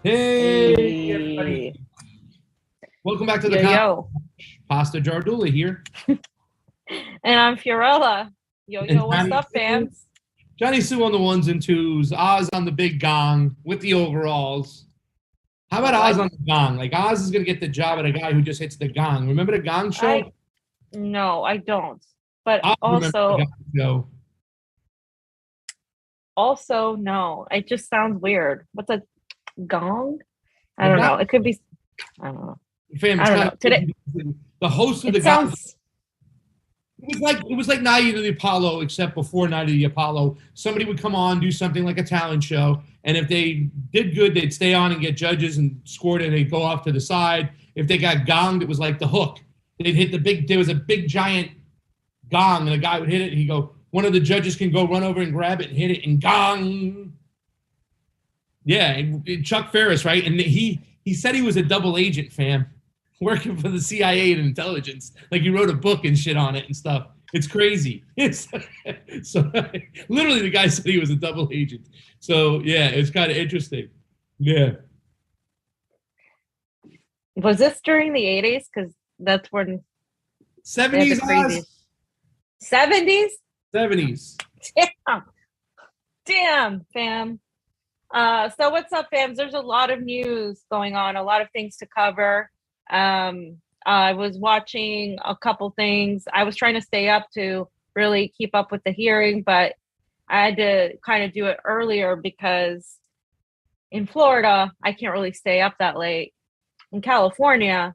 Hey, Hey. everybody. Welcome back to the Yo, Convo yo. Couch. Pasta Jardula here. And I'm Fiorella. Yo, And what's up, fams? Johnny Sue on the ones and twos. Oz on the big gong with the overalls. How about Oz on the gong? Like, Oz is going to get the job at a guy who just hits the gong. Remember the gong show? No, I don't. But Oz remembers the also, gong show. no. It just sounds weird. What's a gong? I The don't know. gong- It could be, I don't know. Fam, I don't know. Today, the host of the it gong. sounds, It was like Night of the Apollo, except before Night of the Apollo, somebody would come on, do something like a talent show, and if they did good, they'd stay on and get judges and scored, and they'd go off to the side. If they got gonged, it was like the hook. They'd hit there was a big giant gong, and the guy would hit it, and he'd go, one of the judges can go run over and grab it and hit it, and gong. Yeah, and Chuck Ferris, right? And he said he was a double agent, fam, working for the CIA and intelligence. Like, he wrote a book and shit on it and stuff. It's crazy. So literally the guy said he was a double agent. So yeah, it's kind of interesting. Yeah. was this during the 80s? Because that's when 70s, crazy. 70s? 70s. Damn, fam. So what's up, fams? There's a lot of news going on, a lot of things to cover. I was watching a couple things. I was trying to stay up to really keep up with the hearing, but I had to kind of do it earlier because in Florida, I can't really stay up that late. In California,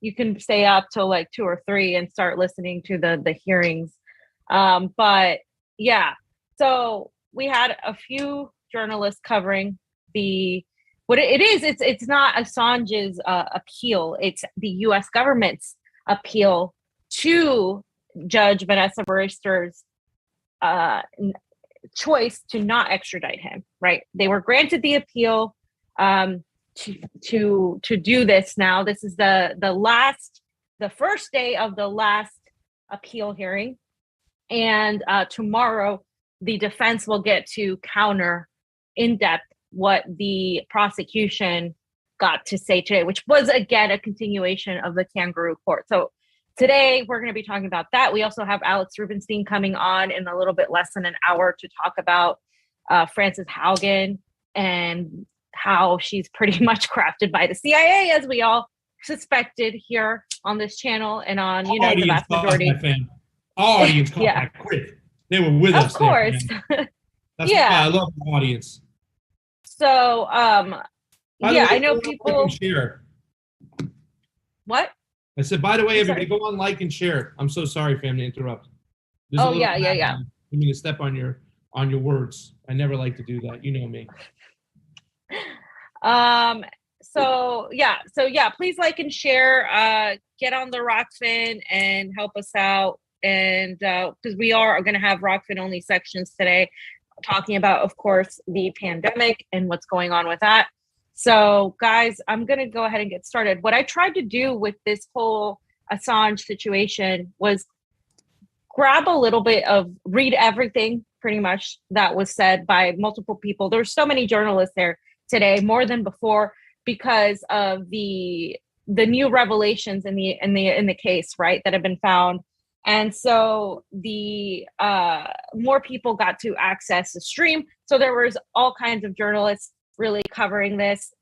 you can stay up till like 2 or 3 and start listening to the hearings. But yeah, so we had a few journalists covering what it is. It's not Assange's appeal. It's the U.S. government's appeal to Judge Vanessa Barister's choice to not extradite him. Right? They were granted the appeal to do this. Now, this is the first day of the last appeal hearing, and tomorrow the defense will get to counter in depth what the prosecution got to say today, which was again a continuation of the kangaroo court. So today we're going to be talking about that. We also have Alex Rubinstein coming on in a little bit less than an hour to talk about Frances Haugen and how she's pretty much crafted by the CIA, as we all suspected here on this channel and on the vast majority. Audience caught that quick. They were with us. Of course. That's why I love the audience. So, I know people. Share. What? I said, by the way, everybody go on, like, and share. I'm so sorry, fam, to interrupt. Yeah. I mean, to step on your words. I never like to do that. You know me. Please like and share. Get on the Rokfin and help us out. And because we are going to have Rokfin only sections today, talking about, of course, the pandemic and what's going on with that. So, guys, I'm going to go ahead and get started. What I tried to do with this whole Assange situation was grab a little bit read everything pretty much that was said by multiple people. There's so many journalists there today, more than before, because of the new revelations in the case, right, that have been found. And so the more people got to access the stream. So there was all kinds of journalists really covering this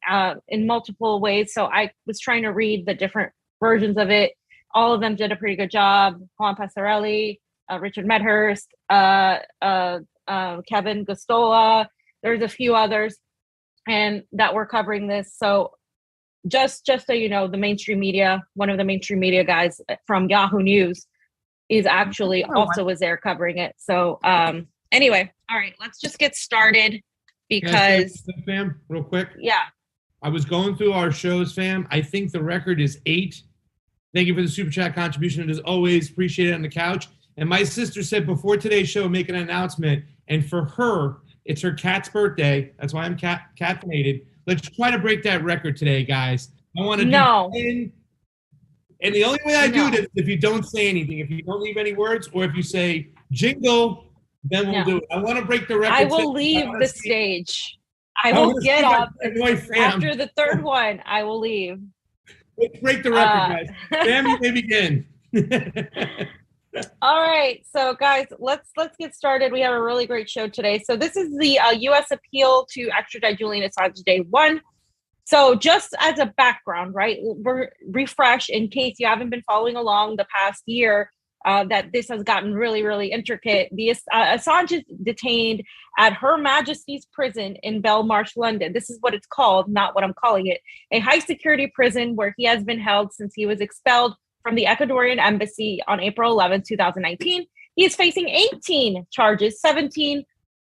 in multiple ways. So I was trying to read the different versions of it. All of them did a pretty good job. Juan Passarelli, Richard Medhurst, Kevin Gostola. There's a few others and that were covering this. So just so you know, the mainstream media, one of the mainstream media guys from Yahoo News is actually also was there covering it. So anyway, all right, let's just get started because fam, real quick. Yeah. I was going through our shows, fam. I think the record is 8. Thank you for the super chat contribution. It is always appreciated on the couch. And my sister said before today's show, make an announcement. And for her, it's her cat's birthday. That's why I'm caffeinated. Let's try to break that record today, guys. I want to do and the only way I do it is if you don't say anything, if you don't leave any words, or if you say jingle, then we'll do it. I want to break the record. I will leave the stage. I will get up Fam. after the third one. I will leave. Let's break the record, guys. Fam, you may begin. All right, so guys, let's get started. We have a really great show today. So this is the U.S. appeal to extradite Julian Assange day one. So just as a background, right, refresh in case you haven't been following along the past year, that this has gotten really, really intricate. The Assange is detained at Her Majesty's Prison in Belmarsh, London. This is what it's called, not what I'm calling it. A high security prison where he has been held since he was expelled from the Ecuadorian embassy on April 11, 2019. He is facing 18 charges, 17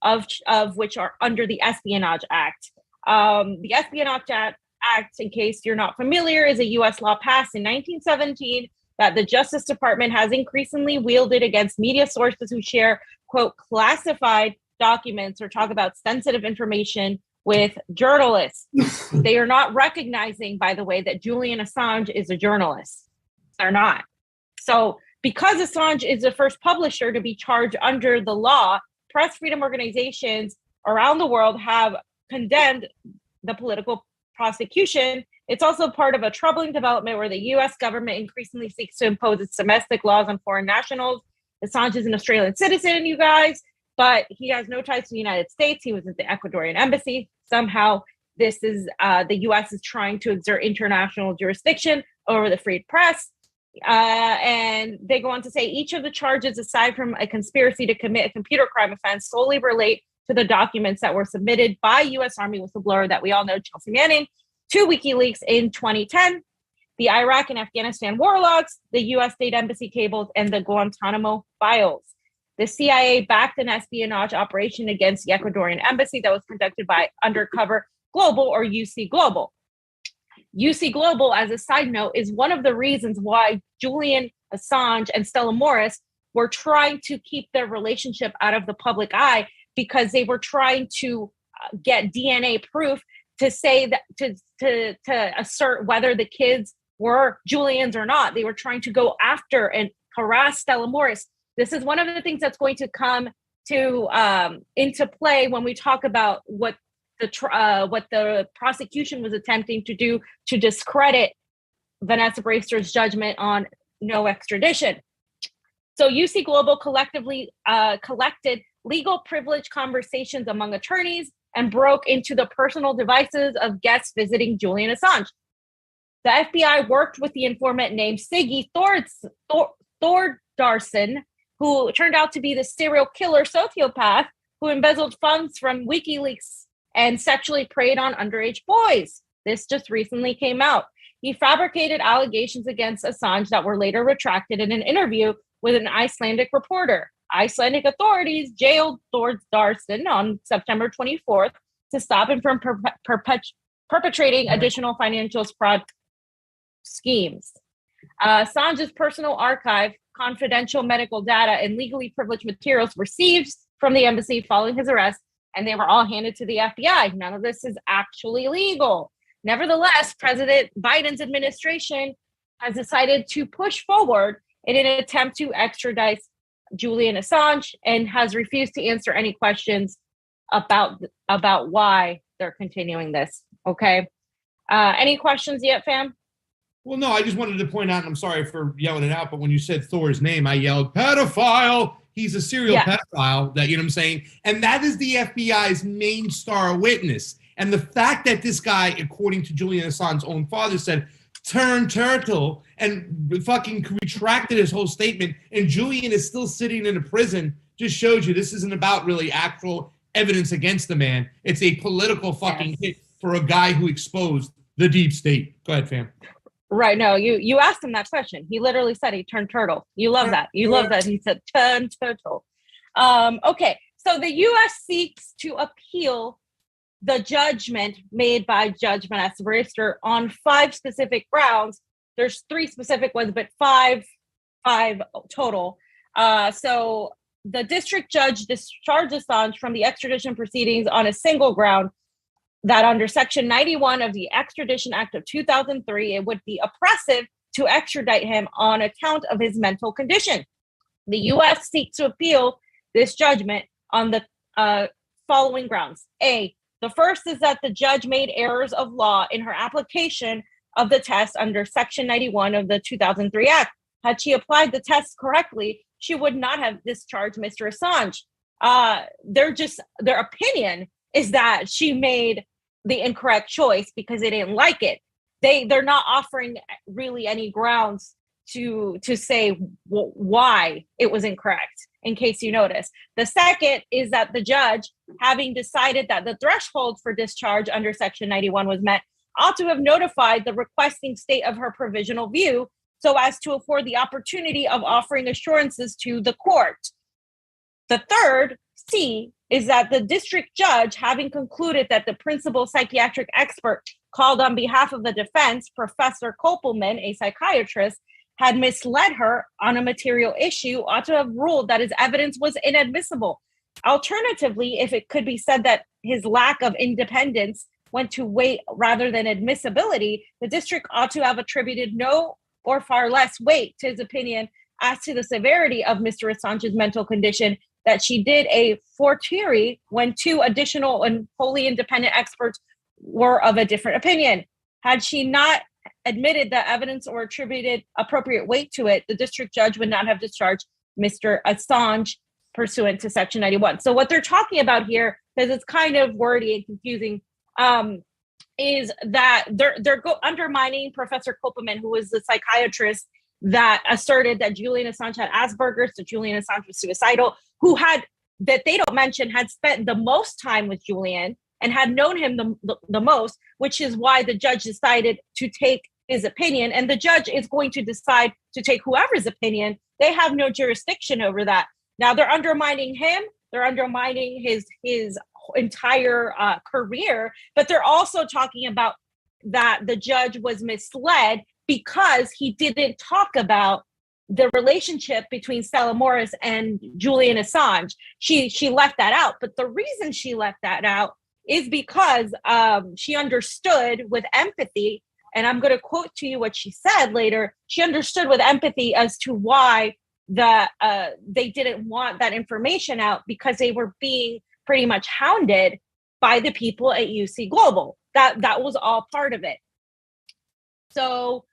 of which are under the Espionage Act. The Espionage Act, in case you're not familiar, is a U.S. law passed in 1917 that the Justice Department has increasingly wielded against media sources who share, quote, classified documents or talk about sensitive information with journalists. They are not recognizing, by the way, that Julian Assange is a journalist. They're not. So because Assange is the first publisher to be charged under the law, press freedom organizations around the world have condemned the political prosecution. It's also part of a troubling development where the U.S. government increasingly seeks to impose its domestic laws on foreign nationals. Assange is an Australian citizen, you guys, but he has no ties to the United States. He was at the Ecuadorian embassy. Somehow this is the U.S. is trying to exert international jurisdiction over the free press. And they go on to say each of the charges, aside from a conspiracy to commit a computer crime offense, solely relate to the documents that were submitted by U.S. Army whistleblower that we all know, Chelsea Manning, to WikiLeaks in 2010, the Iraq and Afghanistan war logs, the U.S. state embassy cables, and the Guantanamo files. The CIA backed an espionage operation against the Ecuadorian embassy that was conducted by Undercover Global, or UC Global. UC Global, as a side note, is one of the reasons why Julian Assange and Stella Morris were trying to keep their relationship out of the public eye, because they were trying to get DNA proof to say that to assert whether the kids were Julian's or not. They were trying to go after and harass Stella Morris. This is one of the things that's going to come to into play when we talk about what the prosecution was attempting to do to discredit Vanessa Bracer's judgment on no extradition. So UC Global collectively collected legal privilege conversations among attorneys and broke into the personal devices of guests visiting Julian Assange. The FBI worked with the informant named Siggy Thordarson, who turned out to be the serial killer sociopath who embezzled funds from WikiLeaks and sexually preyed on underage boys. This just recently came out. He fabricated allegations against Assange that were later retracted in an interview with an Icelandic reporter. Icelandic authorities jailed Thordarson on September 24th to stop him from perpetrating additional financial fraud schemes. Assange's personal archive, confidential medical data, and legally privileged materials were seized from the embassy following his arrest, and they were all handed to the FBI. None of this is actually legal. Nevertheless, President Biden's administration has decided to push forward in an attempt to extradite Julian Assange and has refused to answer any questions about why they're continuing this. Okay. Any questions yet, fam? Well, no, I just wanted to point out, and I'm sorry for yelling it out, but when you said Thor's name, I yelled, pedophile. He's a serial pedophile, that, you know what I'm saying? And that is the FBI's main star witness. And the fact that this guy, according to Julian Assange's own father, said, turn turtle, and fucking retracted his whole statement, and Julian is still sitting in a prison, just shows you this isn't about really actual evidence against the man. It's a political fucking hit for a guy who exposed the deep state. Go ahead, fam. Right. No, you asked him that question. He literally said he turned turtle. You love that. You love that. He said turn turtle. Okay. So the U.S. seeks to appeal the judgment made by Judge Vanessa Bracer on 5 specific grounds. There's 3 specific ones, but five total. So the district judge discharged Assange from the extradition proceedings on a single ground, that under Section 91 of the Extradition Act of 2003, it would be oppressive to extradite him on account of his mental condition. The U.S. seeks to appeal this judgment on the following grounds. A, The first is that the judge made errors of law in her application of the test under Section 91 of the 2003 Act. Had she applied the test correctly, she would not have discharged Mr. Assange. Their opinion is that she made the incorrect choice because they didn't like it. They're not offering really any grounds to say why it was incorrect, in case you notice. The second is that the judge, having decided that the threshold for discharge under Section 91 was met, ought to have notified the requesting state of her provisional view so as to afford the opportunity of offering assurances to the court. The third, C, is that the district judge, having concluded that the principal psychiatric expert called on behalf of the defense, Professor Kopelman, a psychiatrist, had misled her on a material issue, ought to have ruled that his evidence was inadmissible. Alternatively, if it could be said that his lack of independence went to weight rather than admissibility, the district ought to have attributed no or far less weight to his opinion as to the severity of Mr. Assange's mental condition, that she did a fortiori when two additional and wholly independent experts were of a different opinion. Had she not admitted the evidence or attributed appropriate weight to it, the district judge would not have discharged Mr. Assange pursuant to Section 91. So what they're talking about here, because it's kind of wordy and confusing, is that they're undermining Professor Kopelman, who was the psychiatrist that asserted that Julian Assange had Asperger's, that Julian Assange was suicidal, who had, that they don't mention, had spent the most time with Julian and had known him the most, which is why the judge decided to take his opinion. And the judge is going to decide to take whoever's opinion. They have no jurisdiction over that. Now they're undermining him. They're undermining his entire career, but they're also talking about that the judge was misled because he didn't talk about the relationship between Stella Morris and Julian Assange. She left that out, but the reason she left that out is because she understood with empathy, and I'm going to quote to you what she said later. She understood with empathy as to why they didn't want that information out, because they were being pretty much hounded by the people at UC Global. That was all part of it. So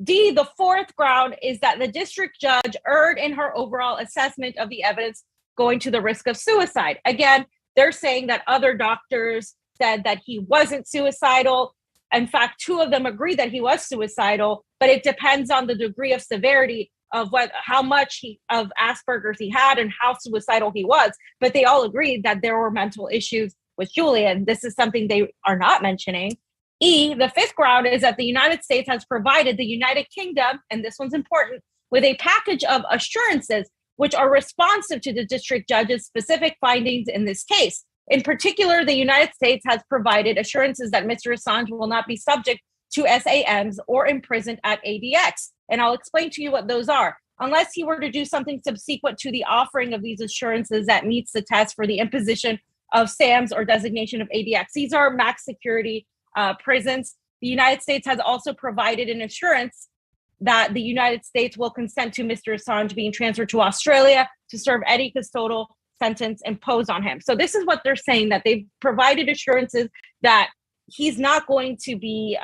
D, the fourth ground is that the district judge erred in her overall assessment of the evidence going to the risk of suicide. Again, they're saying that other doctors said that he wasn't suicidal. In fact, two of them agree that he was suicidal, but it depends on the degree of severity of how much of Asperger's he had and how suicidal he was. But they all agreed that there were mental issues with Julian. This is something they are not mentioning. E, the fifth ground is that the United States has provided the United Kingdom, and this one's important, with a package of assurances which are responsive to the district judge's specific findings in this case. In particular, the United States has provided assurances that Mr. Assange will not be subject to SAMs or imprisoned at ADX. And I'll explain to you what those are. Unless he were to do something subsequent to the offering of these assurances that meets the test for the imposition of SAMs or designation of ADX. These are max security prisons. The United States has also provided an assurance that the United States will consent to Mr. Assange being transferred to Australia to serve any custodial sentence imposed on him. So this is what they're saying, that they've provided assurances that he's not going to be,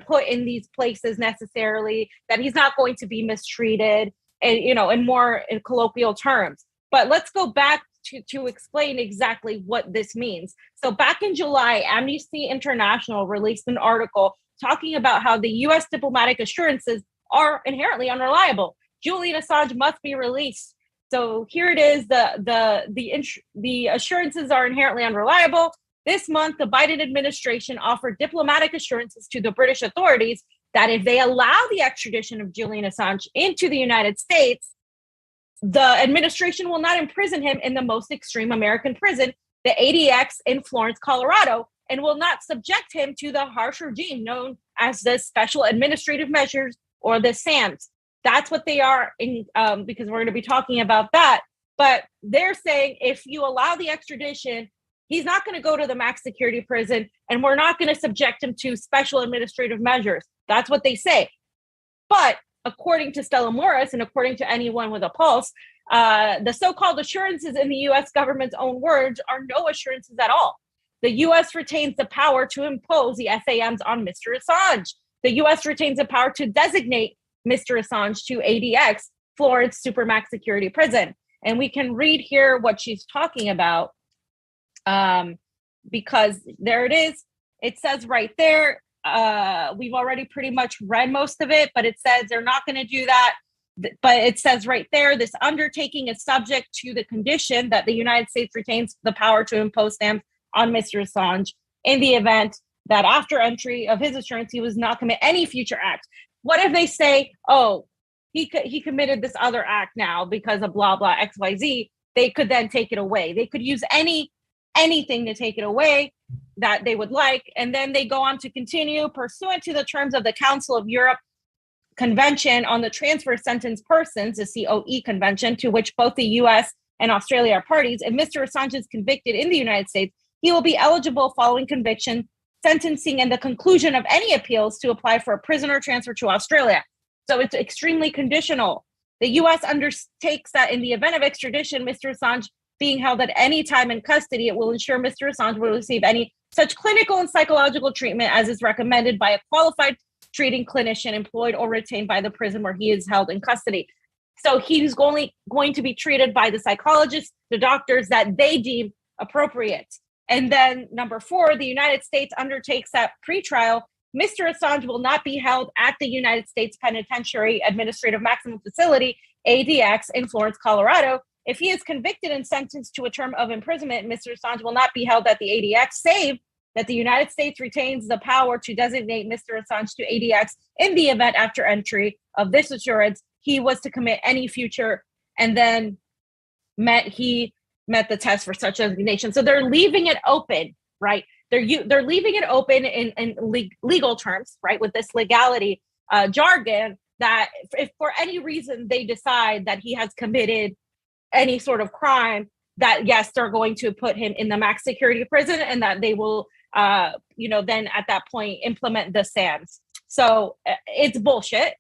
put in these places necessarily, that he's not going to be mistreated, and, in more colloquial terms. But let's go back to explain exactly what this means. So back in July, Amnesty International released an article talking about how the U.S. diplomatic assurances are inherently unreliable. Julian Assange must be released. So here it is, the assurances are inherently unreliable. This month, the Biden administration offered diplomatic assurances to the British authorities that if they allow the extradition of Julian Assange into the United States, the administration will not imprison him in the most extreme American prison, the ADX in Florence, Colorado, and will not subject him to the harsh regime known as the Special Administrative Measures, or the SAMs. That's what they are, because we're going to be talking about that. But they're saying if you allow the extradition, he's not going to go to the max security prison, and we're not going to subject him to special administrative measures. That's what they say. But according to Stella Morris, and according to anyone with a pulse, the so-called assurances in the U.S. government's own words are no assurances at all. The U.S. retains the power to impose the FAMs on Mr. Assange. The U.S. retains the power to designate Mr. Assange to ADX, Florence Supermax Security Prison. And we can read here what she's talking about, because there it is. It says right there, we've already pretty much read most of it, but it says they're not going to do that. But it says right there, this undertaking is subject to the condition that the United States retains the power to impose stamps on Mr. Assange in the event that after entry of his assurance, he was not commit any future act. What if they say, oh, he committed this other act now because of blah, blah, XYZ? They could then take it away. They could use anything to take it away that they would like. And then they go on to continue pursuant to the terms of the Council of Europe Convention on the Transfer of Sentenced Persons, the COE Convention, to which both the US and Australia are parties. If Mr. Assange is convicted in the United States, he will be eligible following conviction, sentencing, and the conclusion of any appeals to apply for a prisoner transfer to Australia. So it's extremely conditional. The US undertakes that in the event of extradition, Mr. Assange being held at any time in custody, it will ensure Mr. Assange will receive any such clinical and psychological treatment as is recommended by a qualified treating clinician employed or retained by the prison where he is held in custody. So he's only going to be treated by the psychologists, the doctors that they deem appropriate. And then number 4, the United States undertakes that pretrial, Mr. Assange will not be held at the United States Penitentiary Administrative Maximum Facility, ADX, in Florence, Colorado. If he is convicted and sentenced to a term of imprisonment, Mr. Assange will not be held at the ADX, save that the United States retains the power to designate Mr. Assange to ADX in the event after entry of this assurance he was to commit any future, and then he met the test for such designation. So they're leaving it open, right? They're leaving it open in legal terms, right? With this legality jargon, that if for any reason they decide that he has committed any sort of crime, that yes, they're going to put him in the max security prison, and that they will, then at that point implement the SAMs. So it's bullshit,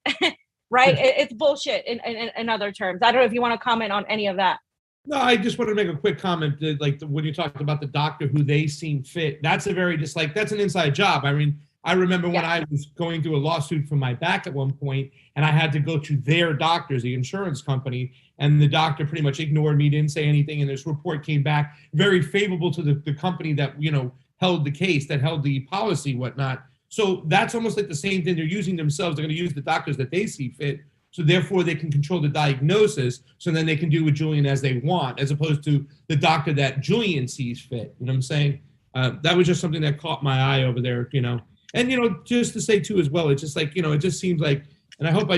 right? It's bullshit in other terms. I don't know if you want to comment on any of that. No, I just wanted to make a quick comment that, when you talked about the doctor who they seem fit, that's that's an inside job. I mean, I remember when I was going through a lawsuit for my back at one point, and I had to go to their doctors, the insurance company, and the doctor pretty much ignored me, didn't say anything, and this report came back very favorable to the company that, held the case, that held the policy, whatnot. So that's almost like the same thing. They're using themselves. They're going to use the doctors that they see fit. So therefore they can control the diagnosis. So then they can do with Julian as they want, as opposed to the doctor that Julian sees fit. You know what I'm saying? That was just something that caught my eye over there, And, just to say too, as well, it's just like, it just seems like, and I hope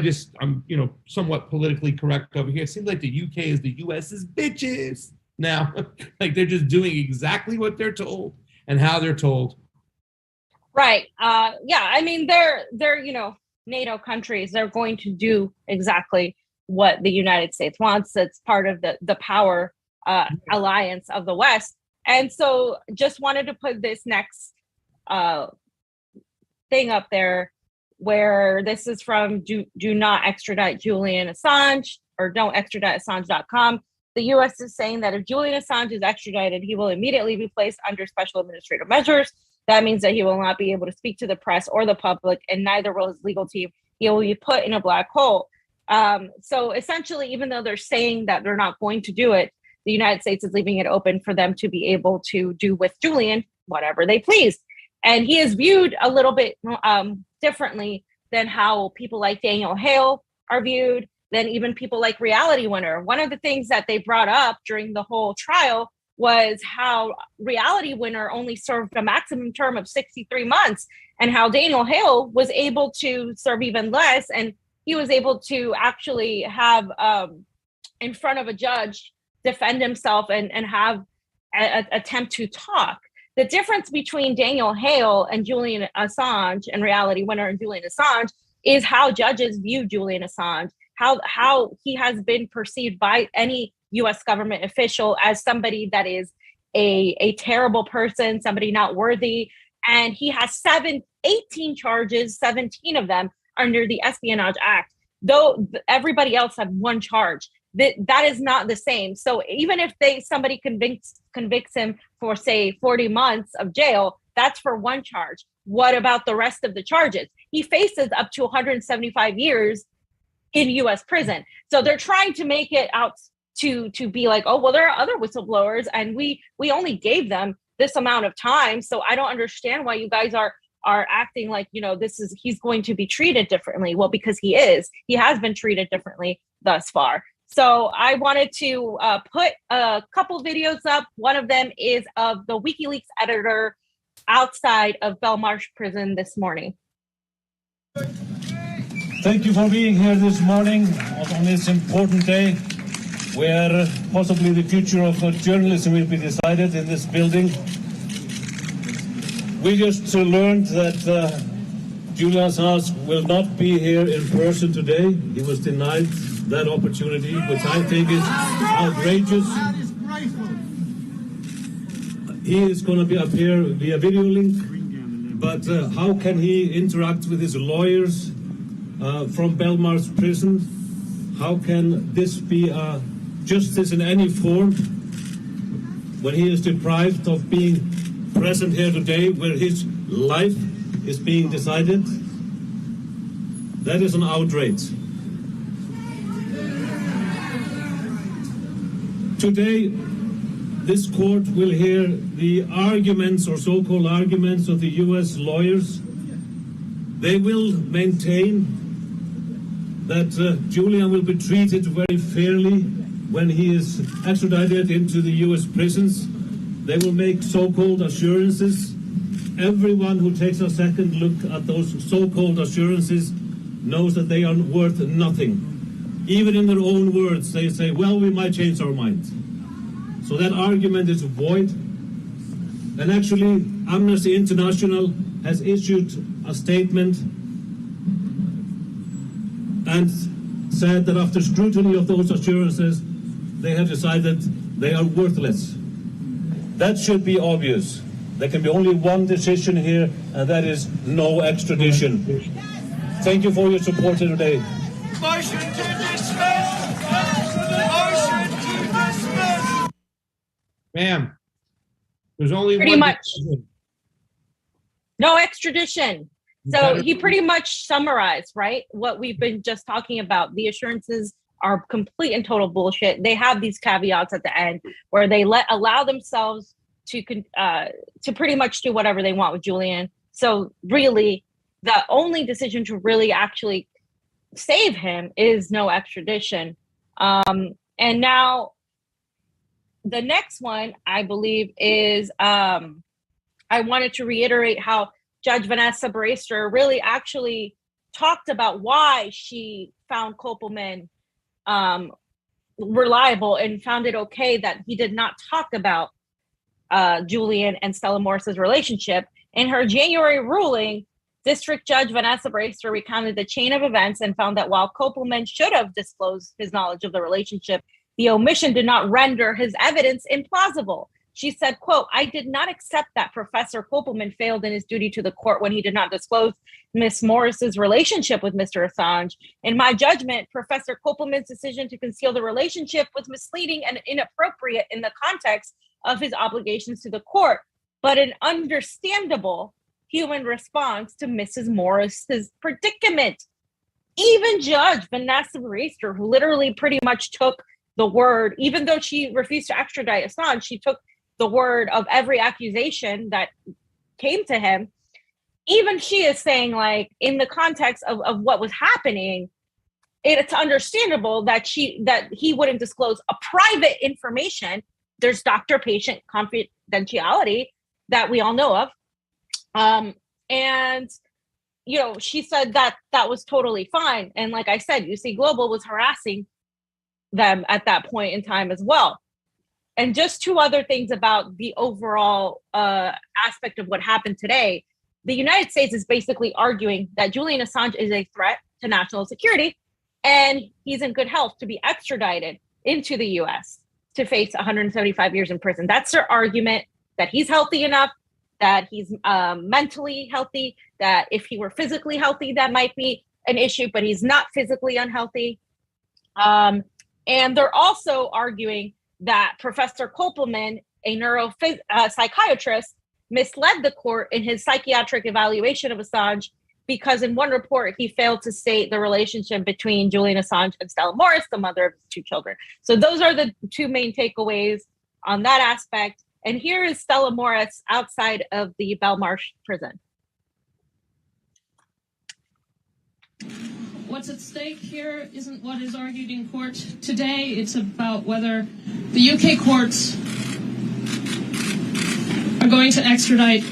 I'm, somewhat politically correct over here. It seems like the UK is the US's bitches now. Like they're just doing exactly what they're told and how they're told. Right. I mean, they're NATO countries. They're going to do exactly what the United States wants. It's part of the power alliance of the West. And so just wanted to put this next thing up there, where this is from do not extradite Julian Assange, or don't extradite Assange.com. The U.S. is saying that if Julian Assange is extradited, he will immediately be placed under special administrative measures. That means that he will not be able to speak to the press or the public, and neither will his legal team. He will be put in a black hole. So essentially, even though they're saying that they're not going to do it, the United States is leaving it open for them to be able to do with Julian whatever they please. And he is viewed a little bit differently than how people like Daniel Hale are viewed, than even people like Reality Winner. One of the things that they brought up during the whole trial was how Reality Winner only served a maximum term of 63 months, and how Daniel Hale was able to serve even less. And he was able to actually have in front of a judge defend himself and have an attempt to talk. The difference between Daniel Hale and Julian Assange, and Reality Winner and Julian Assange, is how judges view Julian Assange, how he has been perceived by any U.S. government official as somebody that is a terrible person, somebody not worthy. And he has 18 charges, 17 of them under the Espionage Act, though everybody else had one charge. that is not the same. So even if somebody convicts him for, say, 40 months of jail, that's for one charge. What about the rest of the charges? He faces up to 175 years in U.S. prison. So they're trying to make it out to be like, oh, well, there are other whistleblowers, and we only gave them this amount of time. So I don't understand why you guys are acting like, he's going to be treated differently. Well, because he has been treated differently thus far. So I wanted to put a couple videos up. One of them is of the WikiLeaks editor outside of Belmarsh prison this morning. Thank you for being here this morning on this important day where possibly the future of journalism will be decided in this building. We just learned that Julian Assange will not be here in person today. He was denied that opportunity, which I think is outrageous. He is going to appear via video link, but how can he interact with his lawyers from Belmarsh prison? How can this be justice in any form when he is deprived of being present here today, where his life is being decided? That is an outrage. Today, this court will hear the arguments or so-called arguments of the U.S. lawyers. They will maintain that Julian will be treated very fairly when he is extradited into the U.S. prisons. They will make so-called assurances. Everyone who takes a second look at those so-called assurances knows that they are worth nothing. Even in their own words, they say, well, we might change our mind. So that argument is void. And actually, Amnesty International has issued a statement and said that after scrutiny of those assurances, they have decided they are worthless. That should be obvious. There can be only one decision here, and that is no extradition. Thank you for your support here today. Motion to dismiss! Motion to dismiss! Ma'am, there's only Pretty one much. decision. No extradition. So he pretty much summarized, right, what we've been just talking about. The assurances are complete and total bullshit. They have these caveats at the end where they allow themselves to pretty much do whatever they want with Julian. So really, the only decision to really actually save him is no extradition. And now the next one, I believe, is I wanted to reiterate how Judge Vanessa Brewster really actually talked about why she found Kopelman reliable and found it okay that he did not talk about Julian and Stella Morris's relationship. In her January ruling, District Judge Vanessa Brewster recounted the chain of events and found that while Kopelman should have disclosed his knowledge of the relationship, the omission did not render his evidence implausible. She said, quote, I did not accept that Professor Kopelman failed in his duty to the court when he did not disclose Ms. Morris's relationship with Mr. Assange. In my judgment, Professor Kopelman's decision to conceal the relationship was misleading and inappropriate in the context of his obligations to the court, but an understandable human response to Mrs. Morris's predicament. Even Judge Vanessa Brewster, who literally pretty much took the word, even though she refused to extradite Assange, she took the word of every accusation that came to him. Even she is saying, like, in the context of what was happening, it's understandable that he wouldn't disclose a private information. There's doctor-patient confidentiality that we all know of. And, she said that was totally fine. And like I said, UC Global was harassing them at that point in time as well. And just two other things about the overall aspect of what happened today. The United States is basically arguing that Julian Assange is a threat to national security, and he's in good health to be extradited into the US to face 175 years in prison. That's their argument, that he's healthy enough, that he's mentally healthy, that if he were physically healthy, that might be an issue, but he's not physically unhealthy. And they're also arguing that Professor Kopelman, a neuropsychiatrist, misled the court in his psychiatric evaluation of Assange because in one report, he failed to state the relationship between Julian Assange and Stella Morris, the mother of his two children. So those are the two main takeaways on that aspect. And here is Stella Morris outside of the Belmarsh prison. What's at stake here isn't what is argued in court today. It's about whether the UK courts are going to extradite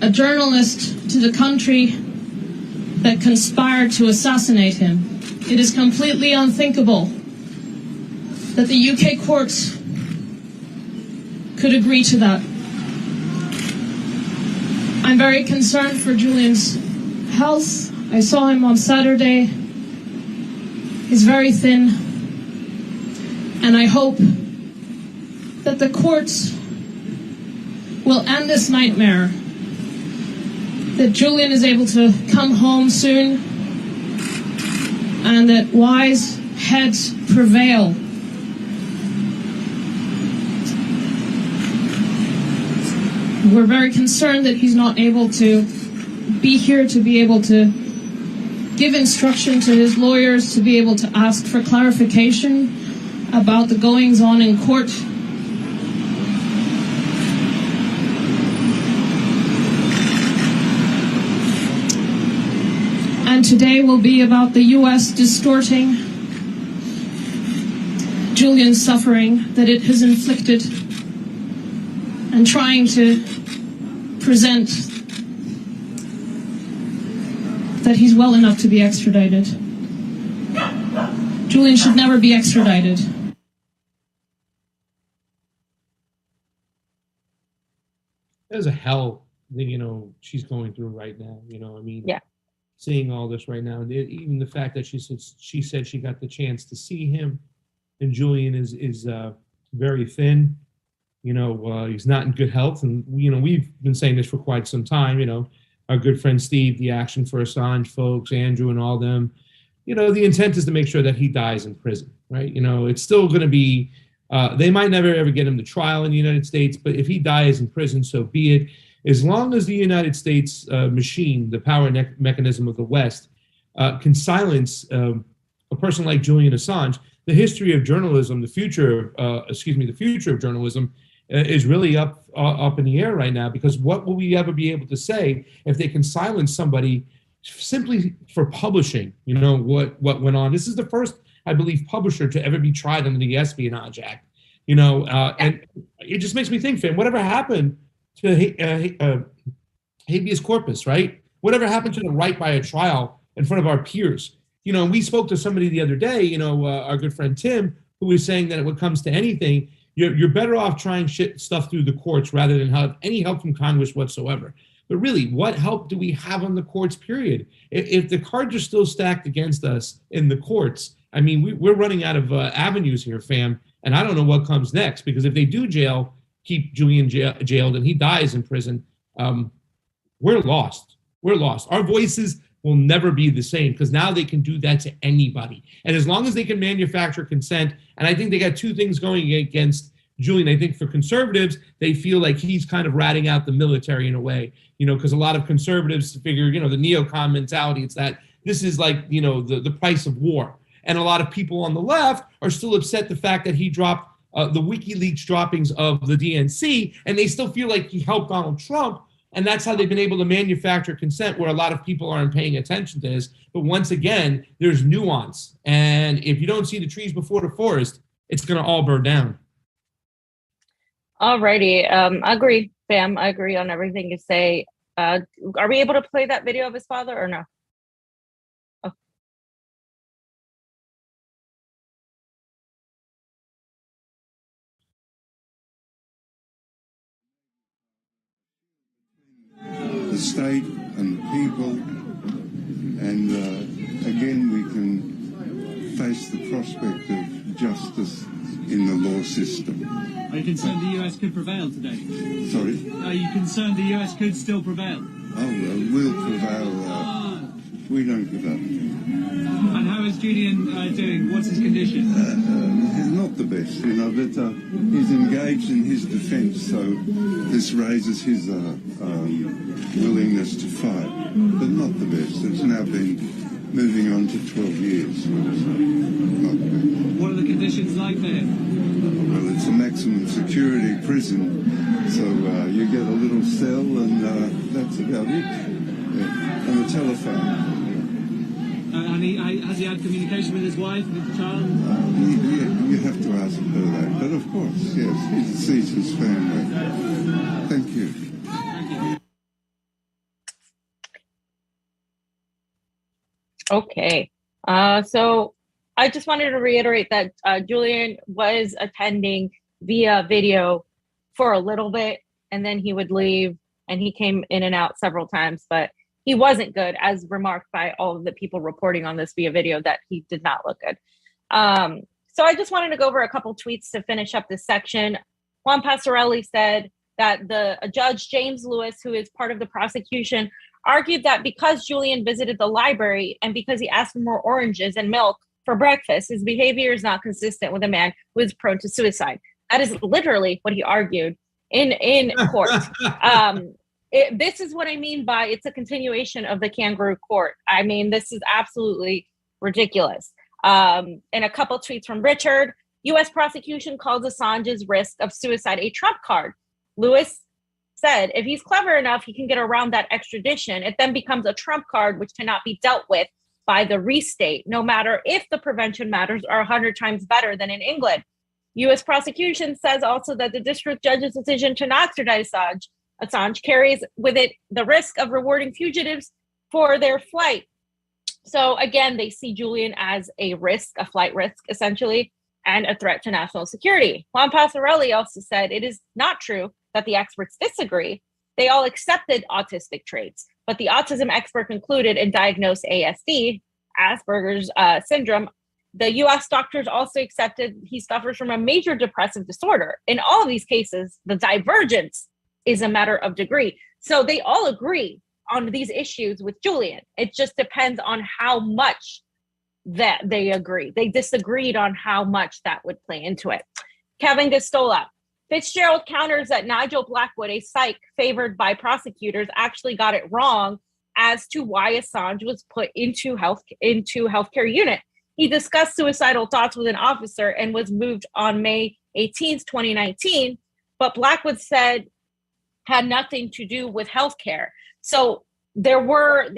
a journalist to the country that conspired to assassinate him. It is completely unthinkable that the UK courts could agree to that. I'm very concerned for Julian's health. I saw him on Saturday. He's very thin. And I hope that the courts will end this nightmare, that Julian is able to come home soon, and that wise heads prevail. We're very concerned that he's not able to be here to be able to give instruction to his lawyers, to be able to ask for clarification about the goings-on in court. And today will be about the US distorting Julian's suffering that it has inflicted and trying to present that he's well enough to be extradited. Julian should never be extradited. There's a hell that, she's going through right now. I mean, yeah. Seeing all this right now, even the fact that she said she got the chance to see him, and Julian is very thin. He's not in good health, and we've been saying this for quite some time. Our good friend Steve, the Action for Assange folks, Andrew, and all them. The intent is to make sure that he dies in prison, right? It's still going to be. They might never ever get him to trial in the United States, but if he dies in prison, so be it. As long as the United States machine, the power mechanism of the West, can silence a person like Julian Assange, the history of journalism, the future of journalism is really up in the air right now, because what will we ever be able to say if they can silence somebody simply for publishing, what went on? This is the first, I believe, publisher to ever be tried under the Espionage Act, and it just makes me think, fam, whatever happened to habeas corpus, right? Whatever happened to the right by a trial in front of our peers? We spoke to somebody the other day, our good friend Tim, who was saying that when it comes to anything, you're better off trying stuff through the courts rather than have any help from Congress whatsoever. But really, what help do we have on the courts, period? If the cards are still stacked against us in the courts, I mean, we're running out of avenues here, fam. And I don't know what comes next, because if they do keep Julian jailed and he dies in prison, we're lost. We're lost. Our voices will never be the same, because now they can do that to anybody. And as long as they can manufacture consent, and I think they got two things going against Julian. I think for conservatives, they feel like he's kind of ratting out the military in a way, because a lot of conservatives figure, the neocon mentality, it's that this is like, the price of war. And a lot of people on the left are still upset the fact that he dropped the WikiLeaks droppings of the DNC, and they still feel like he helped Donald Trump. And that's how they've been able to manufacture consent, where a lot of people aren't paying attention to this. But once again, there's nuance. And if you don't see the trees before the forest, it's going to all burn down. All righty. I agree, Pam. I agree on everything you say. Are we able to play that video of his father or no? Oh. The state and the people, and again we can face the prospect of justice in the law system. Are you concerned the US could prevail today? Sorry? Are you concerned the US could still prevail? Oh well, we'll prevail. We don't give up. And how is Julian doing? What's his condition? He's not the best, you know, but he's engaged in his defence, so this raises his willingness to fight, but not the best. It's now been moving on to 12 years. So not the best. What are the conditions like there? Well, it's a maximum security prison, so you get a little cell and that's about it. Yeah. And a telephone. And has he had communication with his wife, with the child? You have to ask her that. But of course, yes, he sees his family. Thank you. Okay. So I just wanted to reiterate that Julian was attending via video for a little bit, and then he would leave, and he came in and out several times, but he wasn't good, as remarked by all of the people reporting on this via video, that he did not look good. So I just wanted to go over a couple tweets to finish up this section. Juan Passarelli said that the Judge James Lewis, who is part of the prosecution, argued that because Julian visited the library and because he asked for more oranges and milk for breakfast, his behavior is not consistent with a man who is prone to suicide. That is literally what he argued in court. This is what I mean by it's a continuation of the kangaroo court. I mean, this is absolutely ridiculous. And a couple tweets from Richard. U.S. prosecution calls Assange's risk of suicide a trump card. Lewis said, if he's clever enough, he can get around that extradition. It then becomes a trump card which cannot be dealt with by the restate, no matter if the prevention matters are 100 times better than in England. U.S. prosecution says also that the district judge's decision to not extradite Assange carries with it the risk of rewarding fugitives for their flight. So again, they see Julian as a risk, a flight risk, essentially, and a threat to national security. Juan Passarelli also said it is not true that the experts disagree. They all accepted autistic traits, but the autism expert concluded and diagnosed ASD, Asperger's syndrome. The U.S. doctors also accepted he suffers from a major depressive disorder. In all of these cases, the divergence is a matter of degree. So they all agree on these issues with Julian. It just depends on how much that they agree. They disagreed on how much that would play into it. Kevin Gostola. Fitzgerald counters that Nigel Blackwood, a psych favored by prosecutors, actually got it wrong as to why Assange was put into healthcare unit. He discussed suicidal thoughts with an officer and was moved on May 18th, 2019, but Blackwood said had nothing to do with healthcare. So they were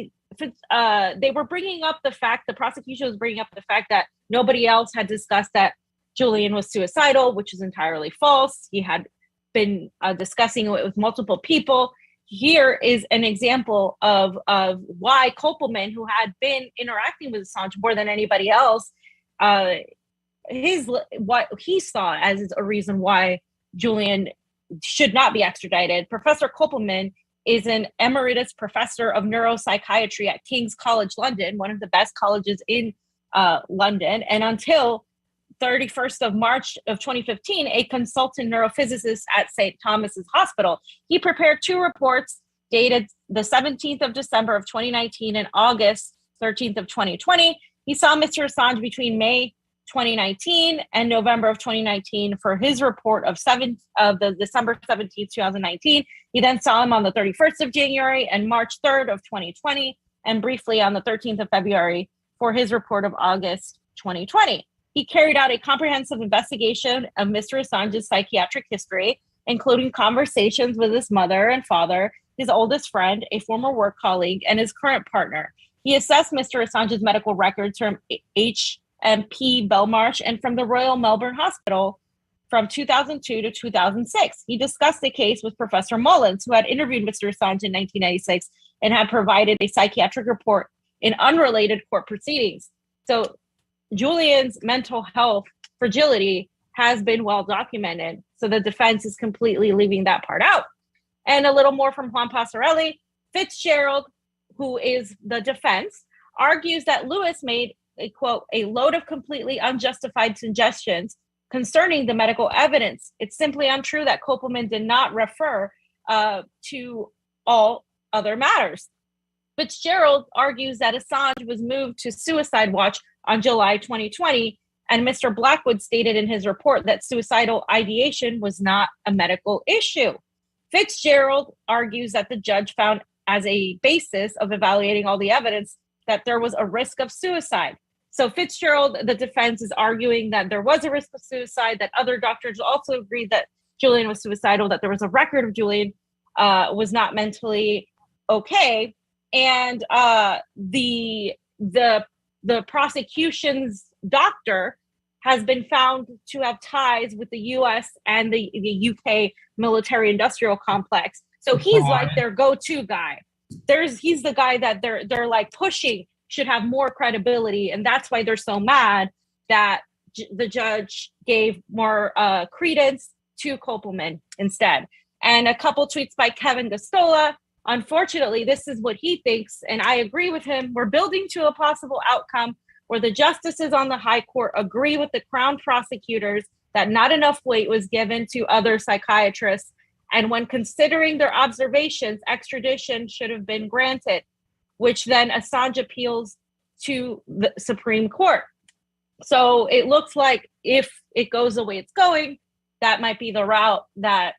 bringing up the fact, the prosecution was bringing up the fact that nobody else had discussed that Julian was suicidal, which is entirely false. He had been discussing it with multiple people. Here is an example of why Kopelman, who had been interacting with Assange more than anybody else, what he saw as a reason why Julian should not be extradited. Professor Kopelman is an emeritus professor of neuropsychiatry at King's College London, one of the best colleges in London, and until 31st of March of 2015, a consultant neurophysicist at St. Thomas's Hospital. He prepared two reports dated the 17th of December of 2019 and August 13th of 2020. He saw Mr. Assange between May 2019 and November of 2019 for his report of the December 17th, 2019. He then saw him on the 31st of January and March 3rd of 2020, and briefly on the 13th of February for his report of August 2020. He carried out a comprehensive investigation of Mr. Assange's psychiatric history, including conversations with his mother and father, his oldest friend, a former work colleague, and his current partner. He assessed Mr. Assange's medical records from HMP Belmarsh and from the Royal Melbourne Hospital from 2002 to 2006. He discussed the case with Professor Mullins, who had interviewed Mr. Assange in 1996 and had provided a psychiatric report in unrelated court proceedings. So Julian's mental health fragility has been well documented. So the defense is completely leaving that part out. And a little more from Juan Passarelli. Fitzgerald, who is the defense, argues that Lewis made a quote, a load of completely unjustified suggestions concerning the medical evidence. It's simply untrue that Kopelman did not refer to all other matters. Fitzgerald argues that Assange was moved to suicide watch on July 2020, and Mr. Blackwood stated in his report that suicidal ideation was not a medical issue. Fitzgerald argues that the judge found as a basis of evaluating all the evidence that there was a risk of suicide. So Fitzgerald, the defense, is arguing that there was a risk of suicide, that other doctors also agreed that Julian was suicidal, that there was a record of Julian was not mentally okay. And the prosecution's doctor has been found to have ties with the US and the UK military industrial complex. So he's like their go-to guy. He's the guy that they're like pushing should have more credibility. And that's why they're so mad that the judge gave more credence to Kopelman instead. And a couple tweets by Kevin Gostola. Unfortunately, this is what he thinks, and I agree with him. We're building to a possible outcome where the justices on the High Court agree with the Crown prosecutors that not enough weight was given to other psychiatrists, and when considering their observations, extradition should have been granted, which then Assange appeals to the Supreme Court. So it looks like if it goes the way it's going, that might be the route that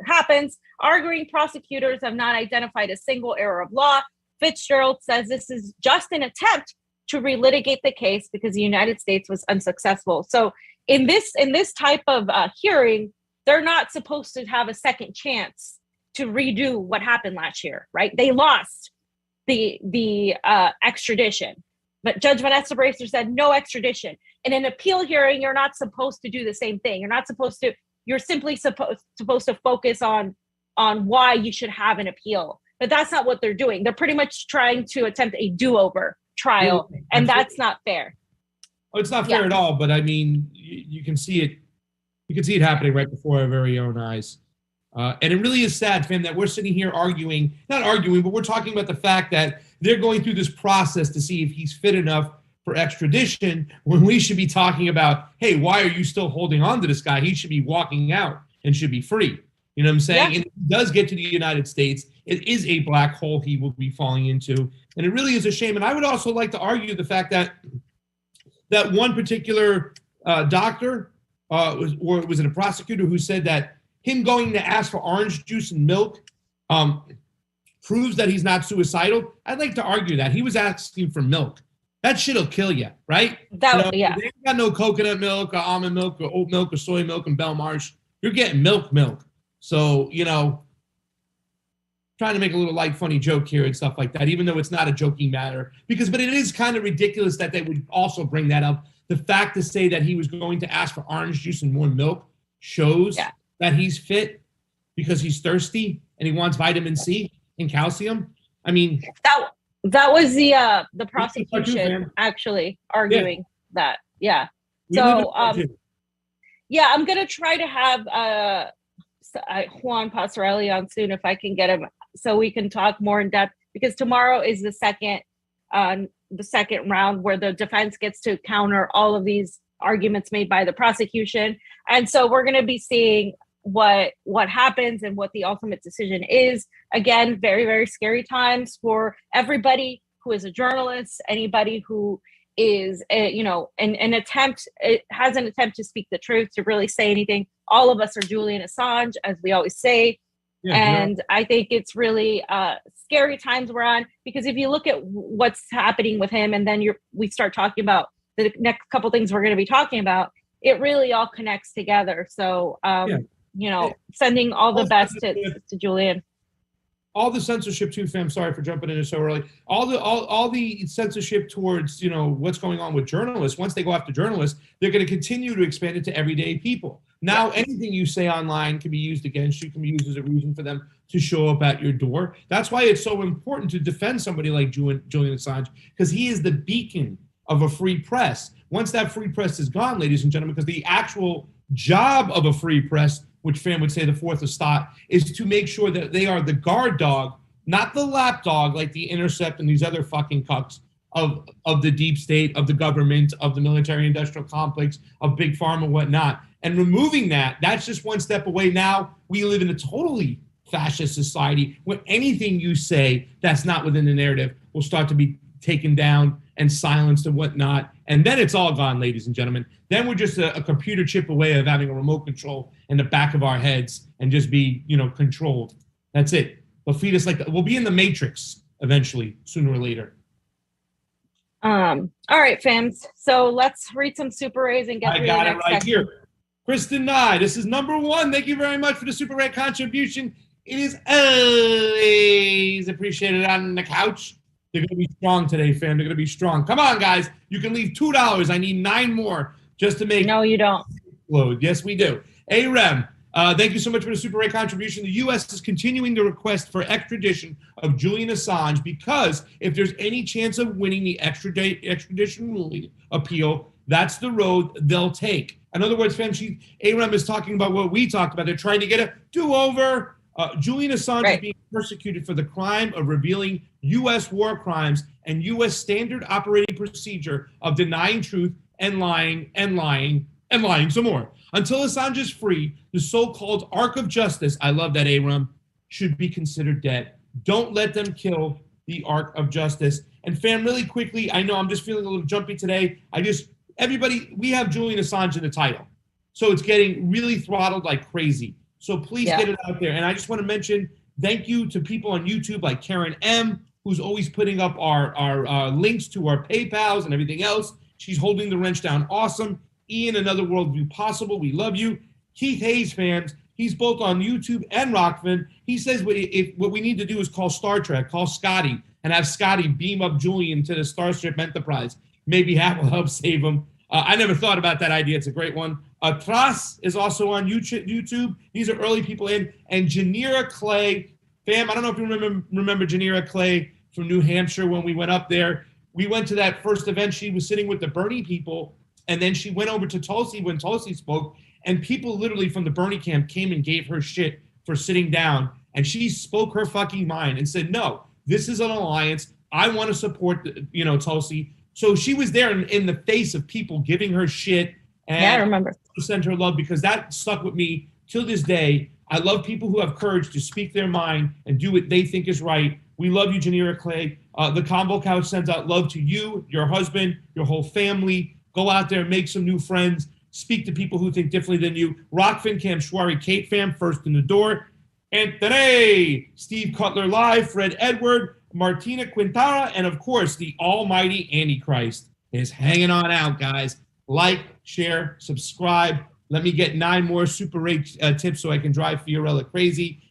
happens. Arguing prosecutors have not identified a single error of law. Fitzgerald says this is just an attempt to relitigate the case because the United States was unsuccessful. So in this type of hearing, they're not supposed to have a second chance to redo what happened last year, right? They lost the extradition, but Judge Vanessa Bracer said no extradition. In an appeal hearing, you're not supposed to do the same thing. You're simply supposed to focus on why you should have an appeal. But that's not what they're doing. They're pretty much trying to attempt a do-over trial, and that's not fair. Oh, it's not fair at all, but I mean, you can see it. You can see it happening right before our very own eyes. And it really is sad, fam, that we're sitting here not arguing, but we're talking about the fact that they're going through this process to see if he's fit enough for extradition, when we should be talking about, hey, why are you still holding on to this guy? He should be walking out and should be free. You know what I'm saying? Yeah. And if he does get to the United States, it is a black hole he will be falling into. And it really is a shame. And I would also like to argue the fact that one particular doctor, was it a prosecutor who said that him going to ask for orange juice and milk proves that he's not suicidal? I'd like to argue that. He was asking for milk. That shit'll kill you, right? They ain't got no coconut milk or almond milk or oat milk or soy milk in Belmarsh. You're getting milk. So, trying to make a little light, funny joke here and stuff like that, even though it's not a joking matter. But it is kind of ridiculous that they would also bring that up. The fact to say that he was going to ask for orange juice and more milk shows that he's fit because he's thirsty and he wants vitamin C and calcium. I mean, that was the prosecution actually arguing that. Yeah. So I'm gonna try to have Juan Passarelli on soon if I can get him, so we can talk more in depth, because tomorrow is the second round where the defense gets to counter all of these arguments made by the prosecution, and so we're going to be seeing what happens and what the ultimate decision is. Again, very, very scary times for everybody who is a journalist, anybody who is an attempt to speak the truth, to really say anything. All of us are Julian Assange, as we always say. I think it's really scary times we're on, because if you look at what's happening with him, and then we start talking about the next couple things we're going to be talking about, it really all connects together. So sending all the best to Julian. All the censorship too, fam. Sorry for jumping in so early. All the censorship towards what's going on with journalists. Once they go after journalists, they're going to continue to expand it to everyday people. Now, anything you say online can be used against you, can be used as a reason for them to show up at your door. That's why it's so important to defend somebody like Julian Assange, because he is the beacon of a free press. Once that free press is gone, ladies and gentlemen, because the actual job of a free press, which fam would say the fourth estate, is to make sure that they are the guard dog, not the lap dog like the Intercept and these other fucking cucks of the deep state, of the government, of the military industrial complex, of big pharma and whatnot. And removing that's just one step away. Now we live in a totally fascist society where anything you say that's not within the narrative will start to be taken down and silenced and whatnot. And then it's all gone, ladies and gentlemen. Then we're just a computer chip away of having a remote control in the back of our heads and just be, controlled. That's it. They'll feed us we'll be in the Matrix eventually, sooner or later. All right, fams. So let's read some Super Rays and get through the next it right section. here. Kristen Nye, this is number 1. Thank you very much for the Super Ray contribution. It is always appreciated on the couch. They're going to be strong today, fam. They're going to be strong. Come on, guys. You can leave $2. I need 9 more just to make. No, you don't. Explode. Yes, we do. Arem, thank you so much for the Super Ray contribution. The U.S. is continuing the request for extradition of Julian Assange because if there's any chance of winning the extradition ruling appeal, that's the road they'll take. In other words, fam, Arem is talking about what we talked about. They're trying to get a do-over. Julian Assange is being persecuted for the crime of revealing U.S. war crimes and U.S. standard operating procedure of denying truth and lying some more. Until Assange is free, the so-called arc of justice, I love that, Arem, should be considered dead. Don't let them kill the arc of justice. And fam, really quickly, I know I'm just feeling a little jumpy today. Everybody, we have Julian Assange in the title. So it's getting really throttled like crazy. So please get it out there. And I just want to mention thank you to people on YouTube like Karen M, who's always putting up our links to our PayPals and everything else. She's holding the wrench down. Awesome. Ian, Another Worldview Possible. We love you. Keith Hayes, fans. He's both on YouTube and Rokfin. He says what we need to do is call Star Trek, call Scotty, and have Scotty beam up Julian to the Starship Enterprise. Maybe that will help save him. I never thought about that idea. It's a great one. Tras is also on YouTube. These are early people in. And Janira Clay. Fam, I don't know if you remember Janira Clay from New Hampshire when we went up there. We went to that first event. She was sitting with the Bernie people. And then she went over to Tulsi when Tulsi spoke. And people literally from the Bernie camp came and gave her shit for sitting down. And she spoke her fucking mind and said, no, this is an alliance. I want to support, Tulsi. So she was there in the face of people giving her shit. And I remember. Send her love because that stuck with me till this day. I love people who have courage to speak their mind and do what they think is right. We love you, Janira Clay. The Convo Couch sends out love to you, your husband, your whole family. Go out there, make some new friends. Speak to people who think differently than you. Rokfin, Cam Schwari, Kate fam, first in the door. And today, Steve Cutler live, Fred Edward, Martina Quintara, and of course, the almighty Antichrist is hanging on out, guys. Like, share, subscribe. Let me get 9 more Super Ray tips so I can drive Fiorella crazy.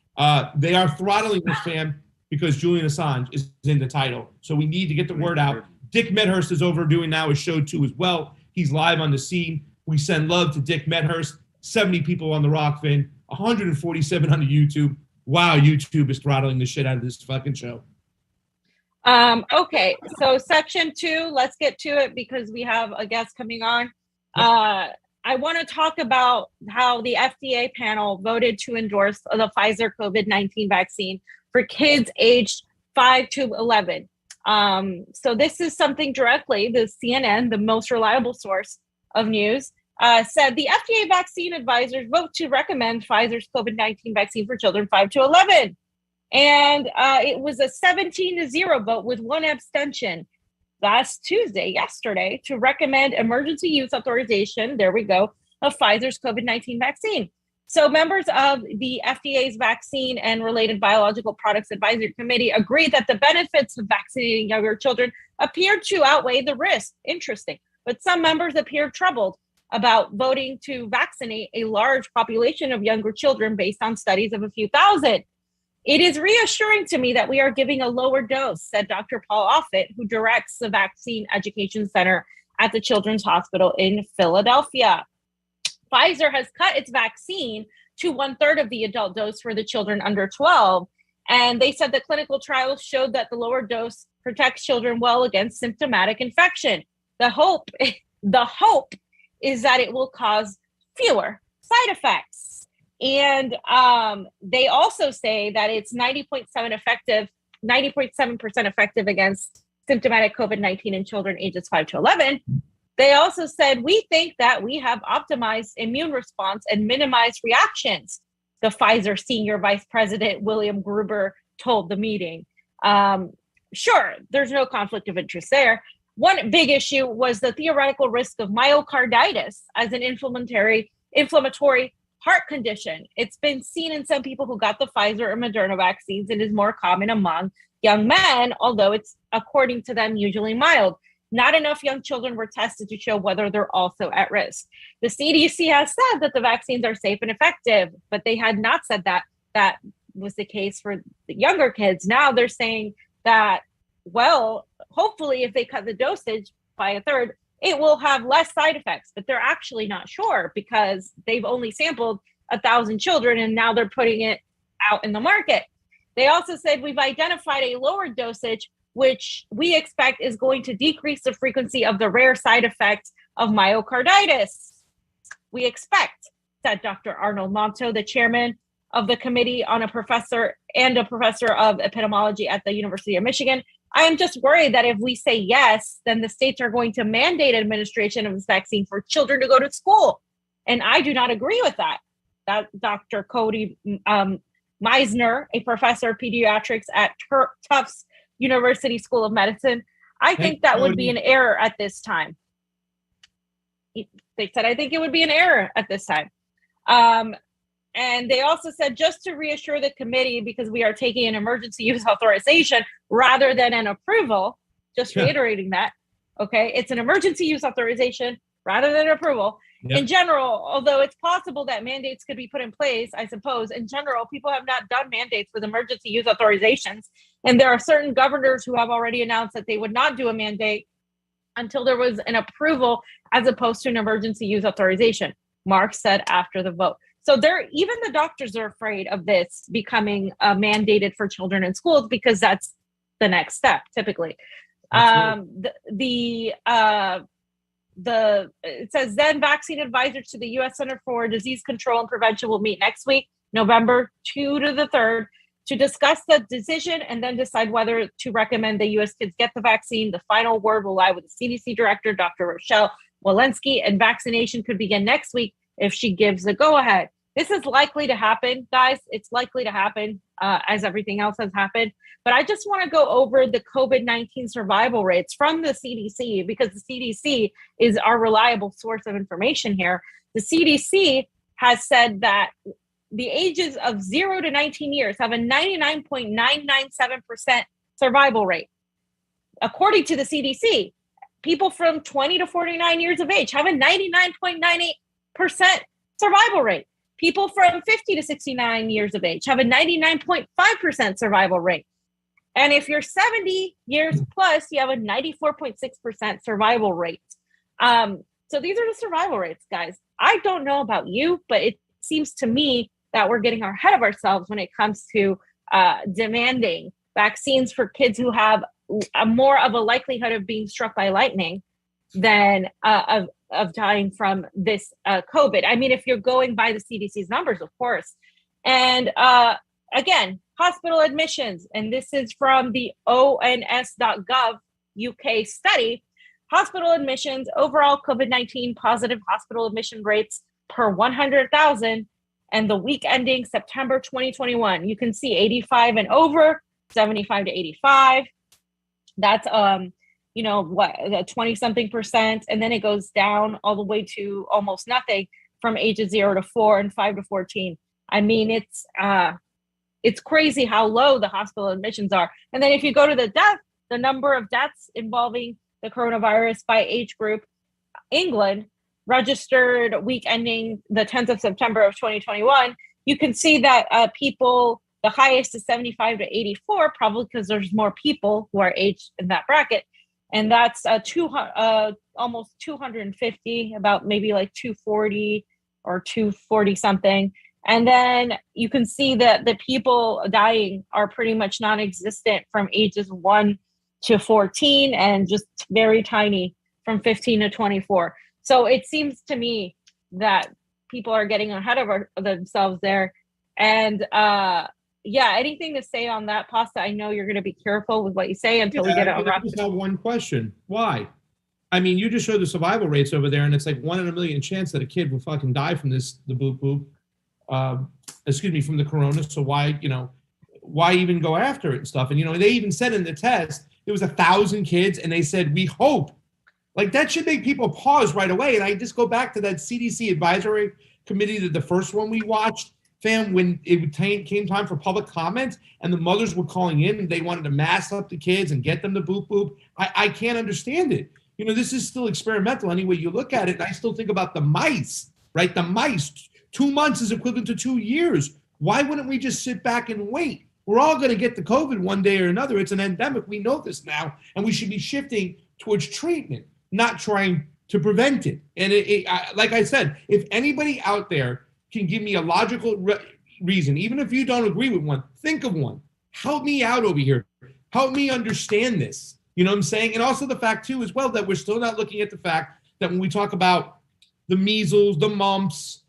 They are throttling this fam because Julian Assange is in the title. So we need to get the word out. Dick Medhurst is overdoing now his show too as well. He's live on the scene. We send love to Dick Medhurst. 70 people on the Rokfin, 147 on the YouTube. Wow, YouTube is throttling the shit out of this fucking show. Okay, so section 2, let's get to it because we have a guest coming on. I want to talk about how the FDA panel voted to endorse the Pfizer COVID-19 vaccine for kids aged 5 to 11. So this is something directly, the CNN, the most reliable source of news, said the FDA vaccine advisors vote to recommend Pfizer's COVID-19 vaccine for children 5 to 11. And it was a 17-0 vote with 1 abstention yesterday, to recommend emergency use authorization, there we go, of Pfizer's COVID-19 vaccine. So members of the FDA's Vaccine and Related Biological Products Advisory Committee agreed that the benefits of vaccinating younger children appeared to outweigh the risk. Interesting. But some members appeared troubled about voting to vaccinate a large population of younger children based on studies of a few thousand. It is reassuring to me that we are giving a lower dose, said Dr. Paul Offit, who directs the Vaccine Education Center at the Children's Hospital in Philadelphia. Pfizer has cut its vaccine to 1/3 of the adult dose for the children under 12. And they said that clinical trials showed that the lower dose protects children well against symptomatic infection. The hope is that it will cause fewer side effects. And they also say that it's 90.7% effective against symptomatic COVID-19 in children ages 5 to 11. They also said, we think that we have optimized immune response and minimized reactions. the Pfizer senior vice president, William Gruber, told the meeting. Sure, there's no conflict of interest there. One big issue was the theoretical risk of myocarditis as an inflammatory heart condition. It's been seen in some people who got the Pfizer or Moderna vaccines and is more common among young men, although it's, according to them, usually mild. Not enough young children were tested to show whether they're also at risk. The CDC has said that the vaccines are safe and effective, but they had not said that that was the case for the younger kids. Now they're saying that, well, hopefully if they cut the dosage by a third, it will have less side effects, but they're actually not sure because they've only sampled 1,000 children and now they're putting it out in the market. They also said we've identified a lower dosage, which we expect is going to decrease the frequency of the rare side effects of myocarditis. We expect, said Dr. Arnold Monto, the chairman of the committee on a professor of epidemiology at the University of Michigan. I am just worried that if we say yes, then the states are going to mandate administration of this vaccine for children to go to school. And I do not agree with that. That Dr. Cody Meisner, a professor of pediatrics at Tufts University School of Medicine, I think that would be an error at this time. They said, I think it would be an error at this time. And they also said, just to reassure the committee, because we are taking an emergency use authorization rather than an approval, just reiterating that, okay, it's an emergency use authorization rather than approval. Yep. In general, although it's possible that mandates could be put in place, I suppose, in general, people have not done mandates with emergency use authorizations. And there are certain governors who have already announced that they would not do a mandate until there was an approval as opposed to an emergency use authorization, Mark said after the vote. So even the doctors are afraid of this becoming mandated for children in schools because that's the next step, typically. It says then vaccine advisors to the U.S. Center for Disease Control and Prevention will meet next week, November 2 to the 3rd, to discuss the decision and then decide whether to recommend the U.S. kids get the vaccine. The final word will lie with the CDC director, Dr. Rochelle Walensky, and vaccination could begin next week if she gives the go-ahead. This is likely to happen, guys. It's likely to happen as everything else has happened. But I just want to go over the COVID-19 survival rates from the CDC because the CDC is our reliable source of information here. The CDC has said that the ages of 0 to 19 years have a 99.997% survival rate. According to the CDC, people from 20 to 49 years of age have a 99.98% survival rate. People from 50 to 69 years of age have a 99.5% survival rate. And if you're 70 years plus, you have a 94.6% survival rate. So these are the survival rates, guys. I don't know about you, but it seems to me that we're getting ahead of ourselves when it comes to demanding vaccines for kids who have more of a likelihood of being struck by lightning than of dying from this COVID. I mean, if you're going by the CDC's numbers, of course. And again, hospital admissions, and this is from the ons.gov UK study, hospital admissions, overall COVID-19 positive hospital admission rates per 100,000 and the week ending September 2021. You can see 85 and over, 75 to 85. That's, the 20-something%. And then it goes down all the way to almost nothing from ages 0 to 4 and 5 to 14. I mean, it's crazy how low the hospital admissions are. And then if you go to the number of deaths involving the coronavirus by age group, England registered week ending the 10th of September of 2021, you can see that people, the highest is 75 to 84, probably because there's more people who are aged in that bracket. And that's almost 250, about maybe like 240 or 240 something. And then you can see that the people dying are pretty much non-existent from ages 1 to 14 and just very tiny from 15 to 24. So it seems to me that people are getting ahead of themselves there. And anything to say on that, Pasta? I know you're going to be careful with what you say until we get it unwrapped. I just have one question. Why? I mean, you just showed the survival rates over there, and it's like 1 in a million chance that a kid will fucking die from this, the boop boop. from the corona. So why even go after it and stuff? And, they even said in the test, it was 1,000 kids, and they said, we hope. Like, that should make people pause right away. And I just go back to that CDC advisory committee, that the first one we watched, fam, when it came time for public comment and the mothers were calling in and they wanted to mask up the kids and get them to boop. I can't understand it. This is still experimental any way you look at it. And I still think about the mice, right? The mice, 2 months is equivalent to 2 years. Why wouldn't we just sit back and wait? We're all going to get the COVID one day or another. It's an endemic. We know this now. And we should be shifting towards treatment, not trying to prevent it. And like I said, if anybody out there can give me a logical reason, even if you don't agree with one, think of one. Help me out over here. Help me understand this. You know what I'm saying? And also the fact, too, as well, that we're still not looking at the fact that when we talk about the measles, the mumps,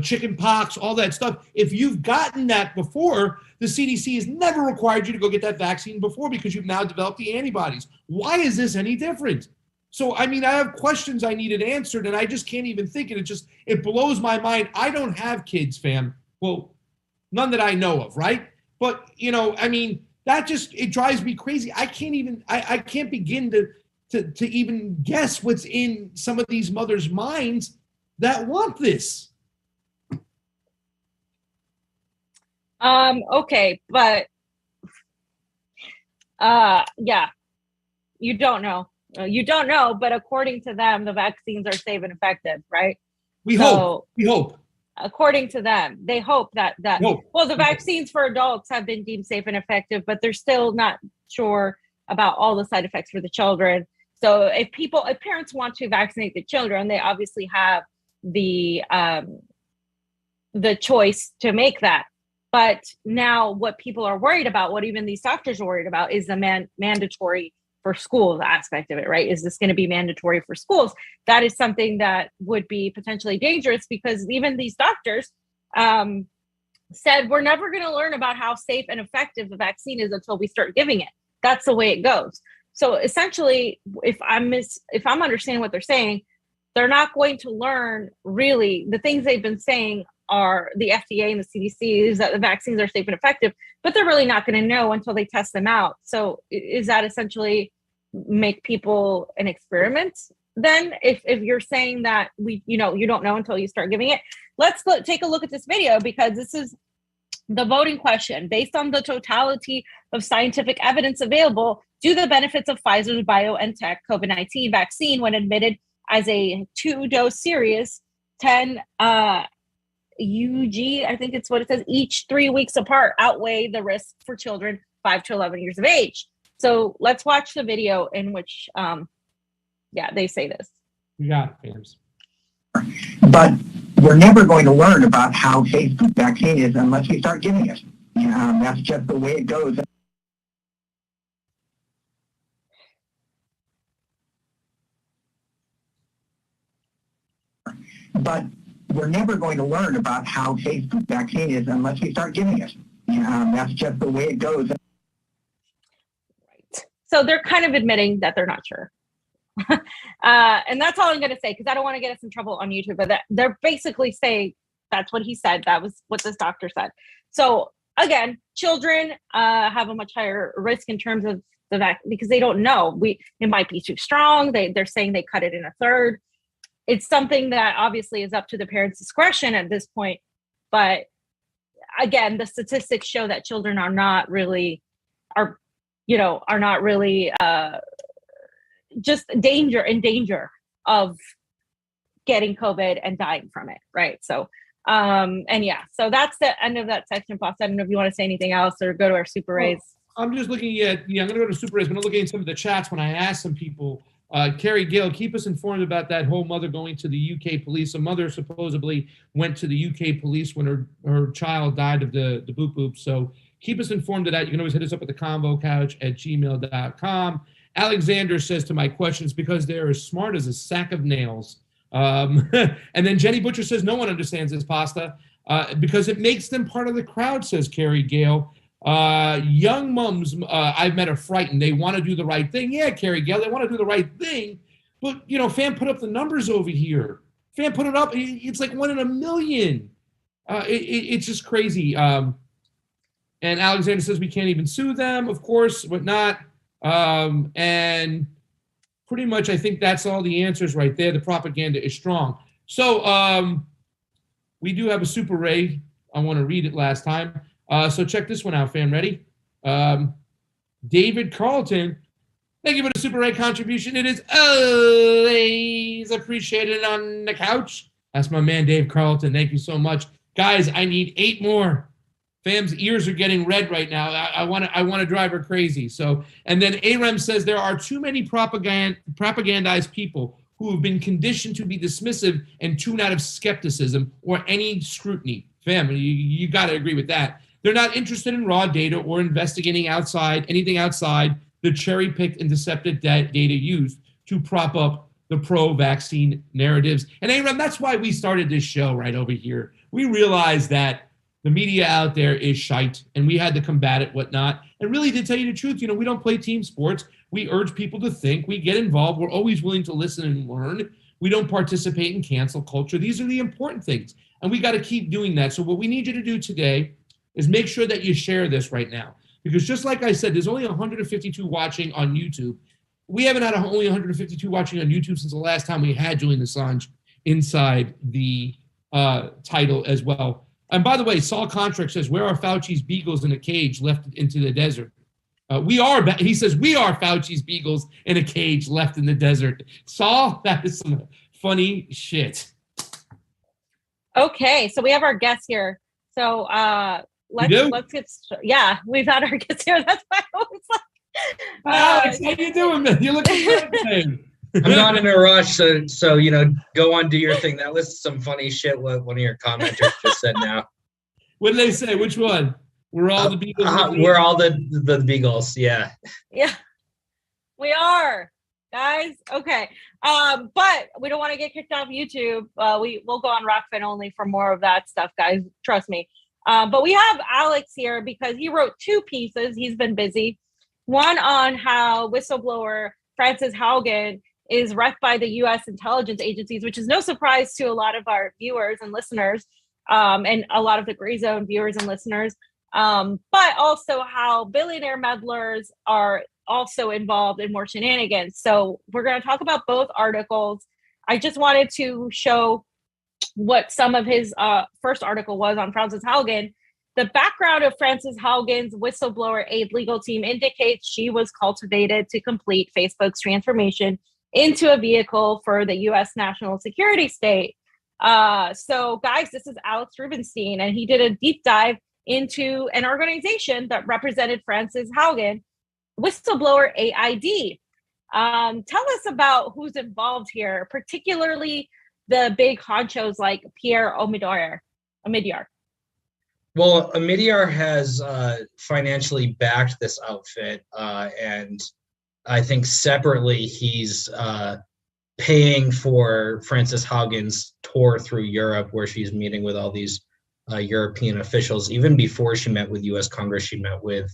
chicken pox, all that stuff, if you've gotten that before, the CDC has never required you to go get that vaccine before because you've now developed the antibodies. Why is this any different? So, I have questions I needed answered, and I just can't even think it. It blows my mind. I don't have kids, fam. Well, none that I know of, right? But, it drives me crazy. I can't begin to even guess what's in some of these mothers' minds that want this. Okay, but yeah, you don't know. You don't know, but according to them, the vaccines are safe and effective, right? We hope. According to them, they hope that well, the vaccines for adults have been deemed safe and effective, but they're still not sure about all the side effects for the children. So if parents want to vaccinate the children, they obviously have the choice to make that. But now what people are worried about, what even these doctors are worried about, is the mandatory for schools aspect of it, right? Is this going to be mandatory for schools? That is something that would be potentially dangerous, because even these doctors said, we're never going to learn about how safe and effective the vaccine is until we start giving it. That's the way it goes. So essentially, if I'm understanding what they're saying, they're not going to learn really the things they've been saying are the FDA and the CDC is that the vaccines are safe and effective, but they're really not going to know until they test them out. So is that essentially make people an experiment? Then if you're saying that you don't know until you start giving it, let's take a look at this video, because this is the voting question. Based on the totality of scientific evidence available, do the benefits of Pfizer's BioNTech COVID-19 vaccine, when admitted as a 2-dose series, 10 UG, I think it's what it says, each 3 weeks apart, outweigh the risk for children 5 to 11 years of age? So let's watch the video in which, they say this. You got it, James. But we're never going to learn about how safe the vaccine is unless we start giving it. That's just the way it goes. But we're never going to learn about how safe the vaccine is unless we start giving it. That's just the way it goes. Right. So they're kind of admitting that they're not sure. And that's all I'm going to say, because I don't want to get us in trouble on YouTube. But they're basically saying that's what he said. That was what this doctor said. So again, children have a much higher risk in terms of the vaccine, because they don't know. It might be too strong. They're saying they cut it in a third. It's something that obviously is up to the parents' discretion at this point. But again, the statistics show that children are not really just in danger of getting COVID and dying from it, right? So, so that's the end of that section. Boss, I don't know if you want to say anything else or go to our Super Rays. I'm just looking at, I'm going to go to Super Rays, but I'm looking at some of the chats when I asked some people. Carrie Gale, keep us informed about that whole mother going to the UK police. A mother supposedly went to the UK police when her child died of the boop boop. So keep us informed of that. You can always hit us up at the Convo Couch at gmail.com. Alexander says, to my questions, because they're as smart as a sack of nails. And then Jenny Butcher says, no one understands this, Pasta, because it makes them part of the crowd, says Carrie Gale. Young mums I've met are frightened. They want to do the right thing. Yeah, Carrie Gale, they want to do the right thing. But, Fam put up the numbers over here. Fam put it up. It's like 1 in a million. It's just crazy. And Alexander says we can't even sue them, of course, whatnot. And pretty much, I think that's all the answers right there. The propaganda is strong. So we do have a Super Ray. I want to read it last time. So check this one out, fam. Ready? David Carlton, thank you for the Super Ray contribution. It is always appreciated on the couch. That's my man, Dave Carlton. Thank you so much. Guys, I need 8 more. Fam's ears are getting red right now. I want to drive her crazy. So, and then Arem says there are too many propagandized people who have been conditioned to be dismissive and tune out of skepticism or any scrutiny. Fam, you got to agree with that. They're not interested in raw data or investigating anything outside the cherry-picked and deceptive data used to prop up the pro-vaccine narratives. And Arem, that's why we started this show right over here. We realized that the media out there is shite, and we had to combat it, whatnot. And really, to tell you the truth, we don't play team sports. We urge people to think. We get involved. We're always willing to listen and learn. We don't participate in cancel culture. These are the important things, and we got to keep doing that. So what we need you to do today is make sure that you share this right now. Because just like I said, there's only 152 watching on YouTube. We haven't had only 152 watching on YouTube since the last time we had Julian Assange inside the title as well. And by the way, Saul Contract says, where are Fauci's beagles in a cage left into the desert? He says, we are Fauci's beagles in a cage left in the desert. Saul, that is some funny shit. Okay, so we have our guest here. So let's get we've had our guest here. That's why I was like, Alex, how you doing, man? You looking good. I'm not in a rush, so go on, do your thing. That was some funny shit what one of your commenters just said now. What did they say? Which one? We're all the beagles. We're all the beagles, yeah. Yeah, we are, guys. Okay, but we don't want to get kicked off YouTube. We'll go on Rokfin only for more of that stuff, guys. Trust me. But we have Alex here because he wrote 2 pieces. He's been busy. One on how whistleblower Frances Haugen is wrecked by the U.S. intelligence agencies, which is no surprise to a lot of our viewers and listeners, and a lot of the Gray Zone viewers and listeners. But also how billionaire meddlers are also involved in more shenanigans. So we're going to talk about both articles. I just wanted to show what some of his first article was on Frances Haugen. The background of Frances Haugen's whistleblower aid legal team indicates she was cultivated to complete Facebook's transformation into a vehicle for the U.S. national security state. So guys, this is Alex Rubenstein, and he did a deep dive into an organization that represented Frances Haugen, Whistleblower AID. Tell us about who's involved here, particularly the big honchos like Pierre Omidyar. Well, Omidyar has financially backed this outfit, and I think separately he's paying for Frances Haugen's tour through Europe, where she's meeting with all these European officials. Even before she met with U.S. Congress, she met with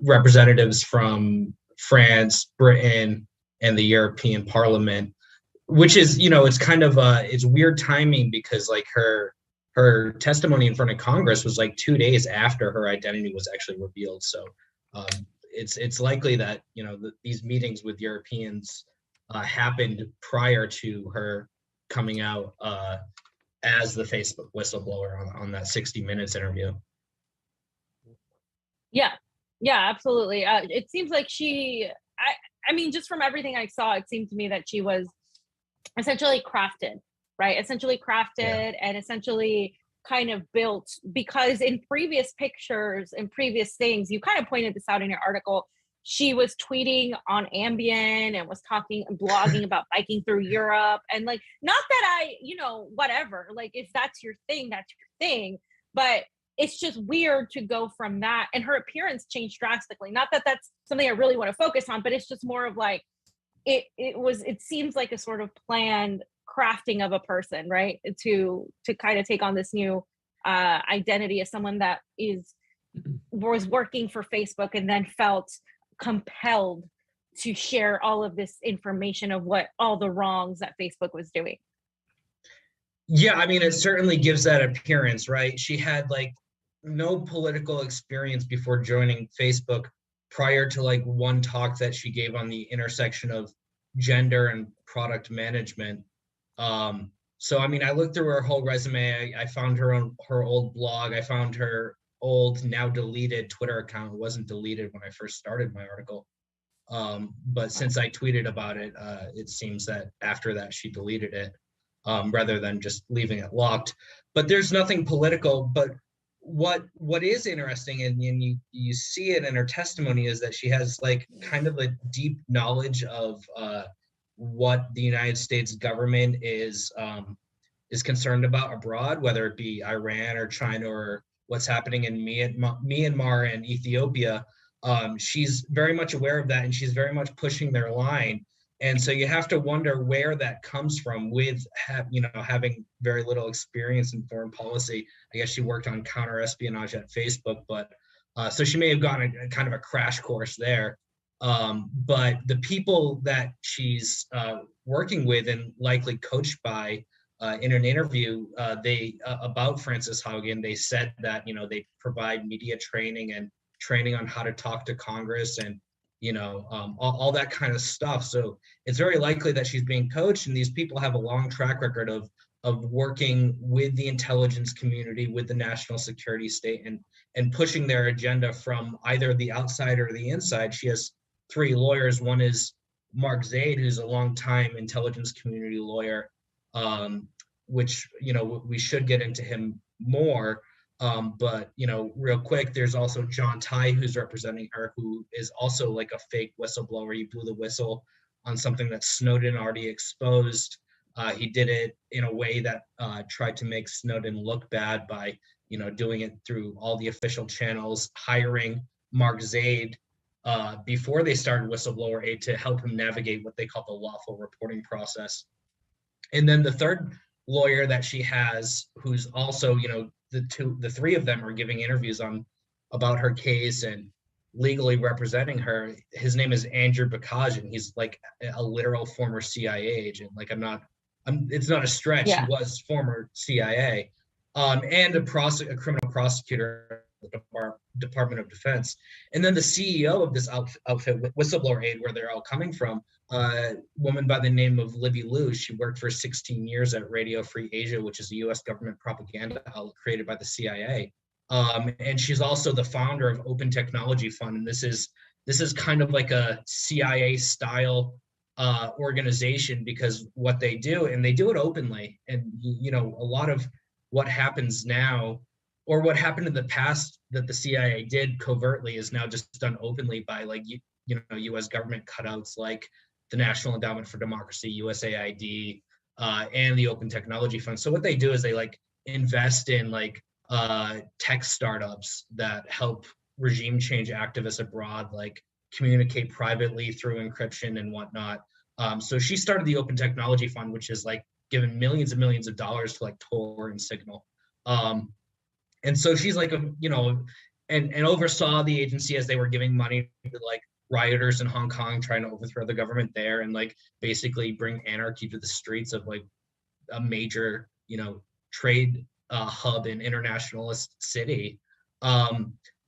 representatives from France, Britain, and the European Parliament, which is, it's kind of it's weird timing because like her testimony in front of Congress was like 2 days after her identity was actually revealed. So it's likely that these meetings with Europeans happened prior to her coming out as the Facebook whistleblower on that 60 Minutes interview. Yeah, absolutely. It seems like I mean, just from everything I saw, it seemed to me that she was essentially crafted, right? And essentially kind of built, because in previous pictures and previous things, you kind of pointed this out in your article, she was tweeting on Ambien and was talking and blogging about biking through Europe. And like, not that whatever, like if that's your thing, that's your thing. But it's just weird to go from that. And her appearance changed drastically. Not that that's something I really want to focus on, but it's just more of like, it seems like a sort of planned crafting of a person, right? To kind of take on this new identity as someone that was working for Facebook and then felt compelled to share all of this information of what all the wrongs that Facebook was doing. Yeah, I mean, it certainly gives that appearance, right? She had like no political experience before joining Facebook prior to like one talk that she gave on the intersection of gender and product management. So, I mean, I looked through her whole resume. I found her on her old blog. I found her old, now deleted Twitter account. It wasn't deleted when I first started my article. But since I tweeted about it, it seems that after that she deleted it. Rather than just leaving it locked. But there's nothing political. But what is interesting, and you see it in her testimony, is that she has like kind of a deep knowledge of what the United States government is concerned about abroad, whether it be Iran or China or what's happening in Myanmar and Ethiopia. She's very much aware of that, and she's very much pushing their line. And so you have to wonder where that comes from with, having very little experience in foreign policy. I guess she worked on counter-espionage at Facebook, but so she may have gotten a kind of a crash course there. But the people that she's working with and likely coached by in an interview about Frances Haugen, they said that, they provide media training and training on how to talk to Congress and all that kind of stuff. So it's very likely that she's being coached, and these people have a long track record of working with the intelligence community, with the national security state, and pushing their agenda from either the outside or the inside. She has 3 lawyers. One is Mark Zaid, who's a longtime intelligence community lawyer, which, we should get into him more. But real quick, there's also John Tai, who's representing her, who is also like a fake whistleblower. He blew the whistle on something that Snowden already exposed. He did it in a way that tried to make Snowden look bad by, doing it through all the official channels, hiring Mark Zaid before they started Whistleblower Aid to help him navigate what they call the lawful reporting process. And then the third lawyer that she has, who's also, the 3 of them are giving interviews about her case and legally representing her. His name is Andrew Bakajian. He's like a literal former CIA agent. Like it's not a stretch. Yeah. He was former CIA, and a criminal prosecutor at the Department of Defense. And then the CEO of this outfit, Whistleblower Aid, where they're all coming from, a woman by the name of Libby Liu. She worked for 16 years at Radio Free Asia, which is a U.S. government propaganda outlet created by the CIA. And she's also the founder of Open Technology Fund. And this is kind of like a CIA style organization, because what they do, and they do it openly. And, a lot of what happens now, or what happened in the past that the CIA did covertly, is now just done openly by U.S. government cutouts like the National Endowment for Democracy, USAID, and the Open Technology Fund. So what they do is they invest in tech startups that help regime change activists abroad, communicate privately through encryption and whatnot. So she started the Open Technology Fund, which is given millions and millions of dollars to Dore and Signal. And so she's and oversaw the agency as they were giving money to rioters in Hong Kong, trying to overthrow the government there and basically bring anarchy to the streets of a major, trade hub and internationalist city.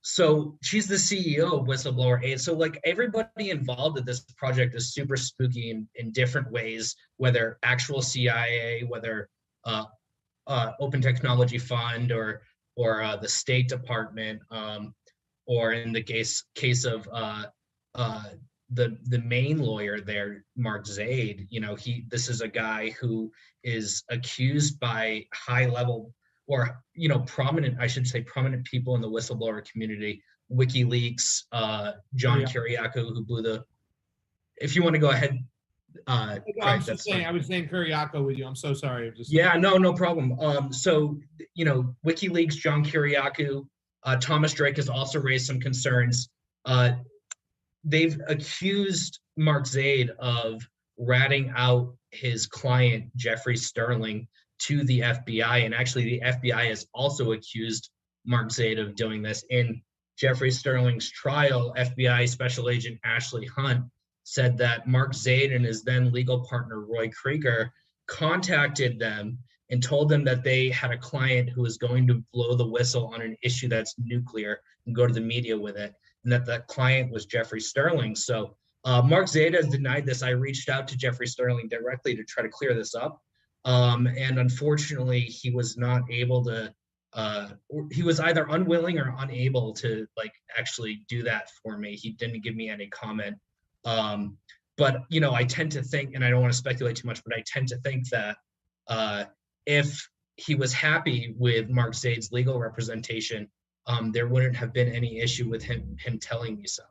So she's the CEO of Whistleblower Aid. So everybody involved in this project is super spooky in different ways, whether actual CIA, whether Open Technology Fund or the State Department, or in the case of the main lawyer there, Mark Zaid. This is a guy who is accused by high level or prominent people in the whistleblower community, WikiLeaks, John Kiriakou, who blew the. If you want to go ahead. I was saying Kiriakou with you. I'm so sorry. Yeah, no problem. So WikiLeaks, John Kiriakou, Thomas Drake has also raised some concerns. They've accused Mark Zaid of ratting out his client Jeffrey Sterling to the FBI, and actually the FBI has also accused Mark Zaid of doing this. In Jeffrey Sterling's trial, FBI Special Agent Ashley Hunt said that Mark Zaid and his then legal partner Roy Krieger contacted them and told them that they had a client who was going to blow the whistle on an issue that's nuclear and go to the media with it, and that client was Jeffrey Sterling. So Mark Zeta has denied this. I reached out to Jeffrey Sterling directly to try to clear this up. And unfortunately, he was not able to, he was either unwilling or unable to like actually do that for me. He didn't give me any comment. But, you know, I tend to think, and I don't want to speculate too much, but I tend to think that if he was happy with Mark Zaid's legal representation, there wouldn't have been any issue with him telling me so.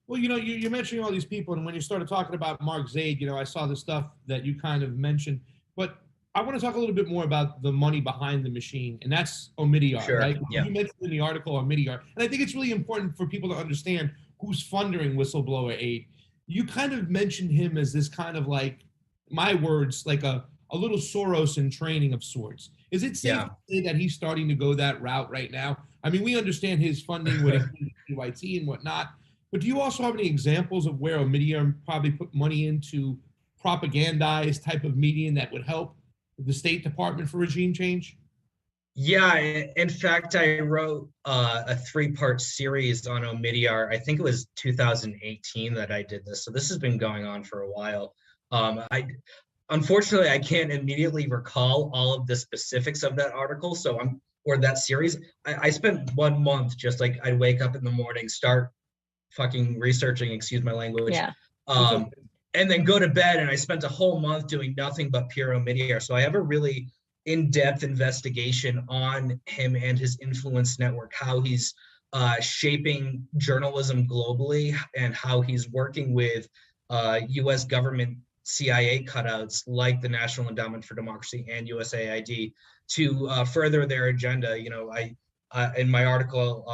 Well, you know, you're mentioning all these people, and when you started talking about Mark Zaid, you know, I saw the stuff that you kind of mentioned, but I want to talk a little bit more about the money behind the machine, and that's Omidyar, Sure. right? Yeah. You mentioned in the article Omidyar, and I think it's really important for people to understand who's funding whistleblower aid. You kind of mentioned him as this kind of like, my words, like a little Soros in training of sorts. Is it safe to say that he's starting to go that route right now? I mean, we understand his funding with PYT and whatnot, but do you also have any examples of where Omidyar probably put money into propagandized type of media that would help the State Department for regime change? Yeah, in fact, I wrote a 3-part series on Omidyar. I think it was 2018 that I did this. So this has been going on for a while. Unfortunately, I can't immediately recall all of the specifics of that article. Or that series. I spent 1 month just like I'd wake up in the morning, start fucking researching, excuse my language. Yeah. And then go to bed, and I spent a whole month doing nothing but pure Omidyar. So I have a really in-depth investigation on him and his influence network, how he's shaping journalism globally, and how he's working with U.S. government CIA cutouts like the National Endowment for Democracy and USAID to further their agenda. You know, in my article,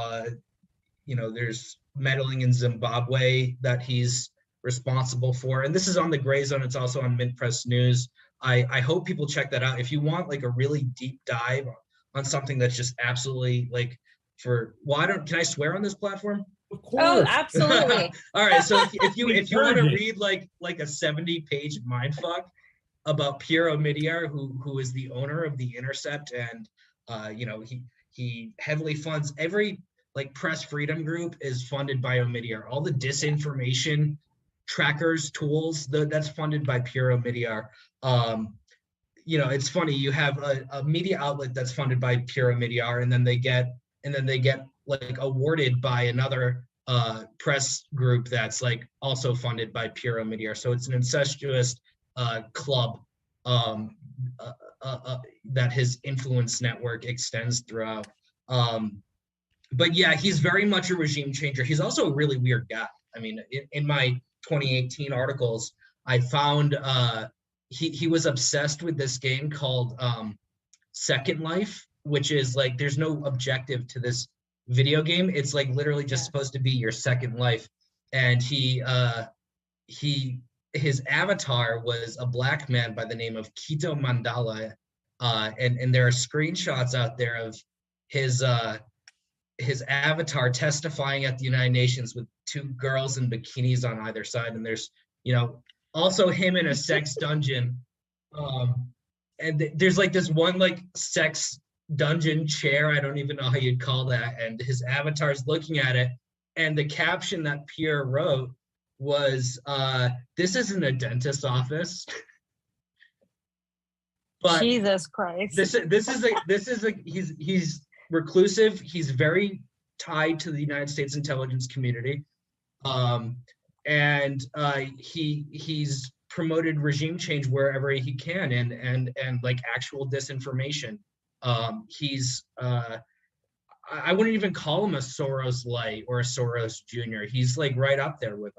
you know, there's meddling in Zimbabwe that he's responsible for, and this is on the Gray Zone. It's also on Mint Press News. I hope people check that out. If you want like a really deep dive on something that's just absolutely like can I swear on this platform? Of course. Oh, absolutely. All right. So if you want to read like a 70-page mindfuck about Pierre Omidyar, who is the owner of The Intercept, and you know, he heavily funds every like press freedom group is funded by Omidyar. All the disinformation trackers, tools, that's funded by Pierre Omidyar. You know, it's funny, you have a media outlet that's funded by Pierre Omidyar, and then they get like awarded by another press group that's like also funded by Pierre Omidyar. So it's an incestuous club that his influence network extends throughout. But yeah, he's very much a regime changer. He's also a really weird guy. I mean, in my 2018 articles, I found he was obsessed with this game called Second Life, which is like, there's no objective to this video game. It's like literally just supposed to be your second life. And his avatar was a black man by the name of Kito Mandala. And there are screenshots out there of his avatar testifying at the United Nations with 2 girls in bikinis on either side. And there's, you know, also him in a sex dungeon. And there's like this one like sex dungeon chair, I don't even know how you'd call that, and his avatar's looking at it, and the caption that Pierre wrote was, "This isn't a dentist's office." But Jesus Christ. This is he's reclusive. He's very tied to the United States intelligence community, and he's promoted regime change wherever he can, and like actual disinformation. He's I wouldn't even call him a Soros light or a Soros Jr. He's like right up there with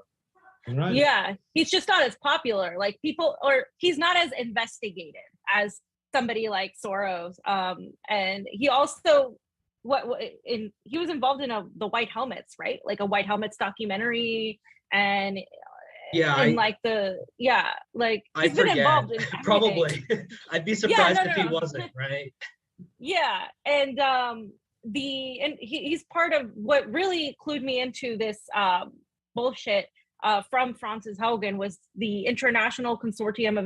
him. Right. Yeah, he's just not as popular. Like people, or he's not as investigated as somebody like Soros. And he also he was involved in the White Helmets, right? Like a White Helmets documentary, and like he's been involved in everything. Probably. I'd be surprised if he wasn't, right? Yeah, and he's part of what really clued me into this bullshit from Francis Haugen was the International Consortium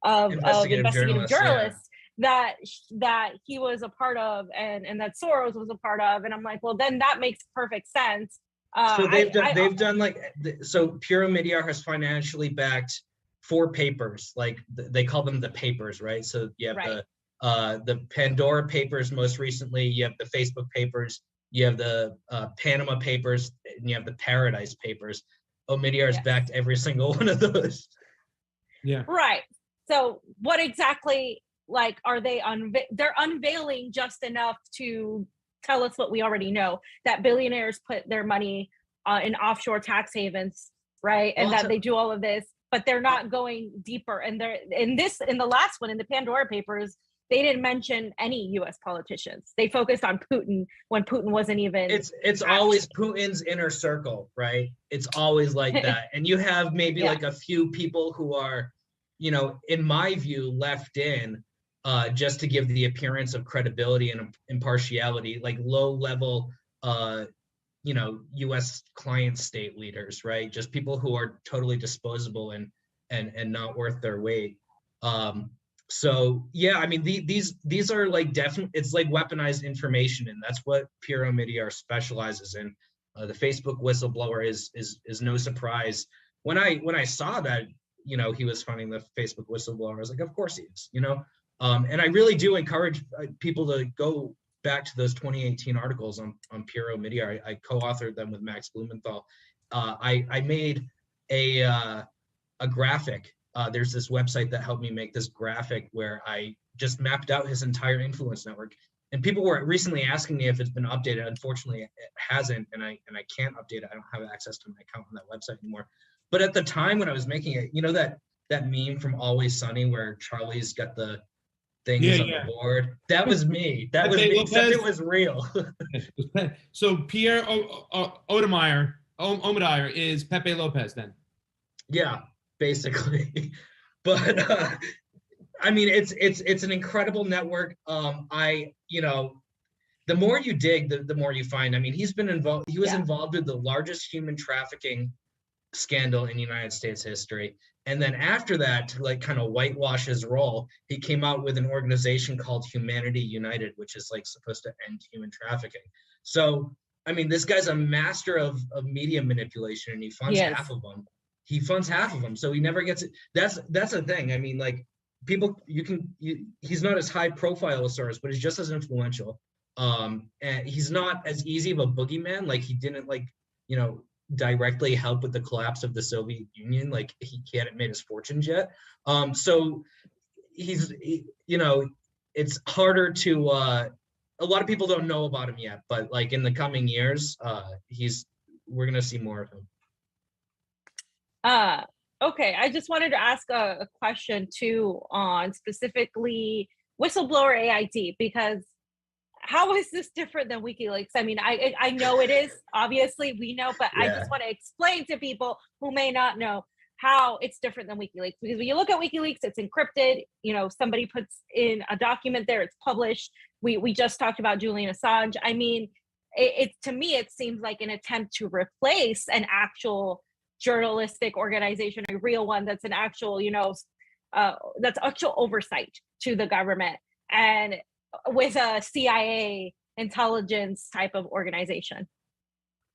of investigative journalists yeah. that he was a part of and that Soros was a part of. And I'm like, well, then that makes perfect sense. So they've done Puro Media has financially backed 4 papers, like they call them the papers, right? So you have the Pandora papers most recently, you have the Facebook papers, you have the Panama papers, and you have the Paradise papers. Omidyar has backed every single one of those. Yeah. Right. So what exactly are they they're unveiling just enough to tell us what we already know, that billionaires put their money in offshore tax havens, right? And that they do all of this, but they're not going deeper. And they're in the last one, in the Pandora papers, they didn't mention any U.S. politicians. They focused on Putin when Putin wasn't even. It's always Putin's inner circle, right? It's always like that. And you have maybe like a few people who are, in my view, left in just to give the appearance of credibility and impartiality, like low-level, U.S. client state leaders, right? Just people who are totally disposable and not worth their weight. So yeah, I mean, these are like definitely, it's like weaponized information, and that's what Puro Media specializes in. The Facebook whistleblower is no surprise. When I saw that, he was funding the Facebook whistleblower, I was like, of course he is, and I really do encourage people to go back to those 2018 articles on Puro Media. I co-authored them with Max Blumenthal. I made a graphic. There's this website that helped me make this graphic where I just mapped out his entire influence network. And people were recently asking me if it's been updated. Unfortunately, it hasn't, and I can't update it. I don't have access to my account on that website anymore. But at the time when I was making it, that meme from Always Sunny where Charlie's got the things on the board? That was me. That was me, except it was real. So Pierre Omidyar is Pepe Lopez then? Yeah, basically. But I mean, it's an incredible network. The more you dig, the more you find. I mean, he's been involved. He was involved with the largest human trafficking scandal in United States history. And then after that, to like kind of whitewash his role, he came out with an organization called Humanity United, which is like supposed to end human trafficking. So, I mean, this guy's a master of media manipulation, and he funds half of them. He funds half of them, so he never gets it. That's the thing. I mean, like people, he's not as high profile as Soros, but he's just as influential. And he's not as easy of a boogeyman. Like he didn't directly help with the collapse of the Soviet Union. Like he hadn't made his fortunes yet. So it's harder to, a lot of people don't know about him yet, but like in the coming years, we're going to see more of him. Okay. I just wanted to ask a question too on specifically whistleblower AIT, because how is this different than WikiLeaks? I mean, I know it is, obviously we know, but I just want to explain to people who may not know how it's different than WikiLeaks. Because when you look at WikiLeaks, it's encrypted. Somebody puts in a document there, it's published. We just talked about Julian Assange. I mean, to me, it seems like an attempt to replace an actual journalistic organization, a real one that's an actual, that's actual oversight to the government, and with a CIA intelligence type of organization.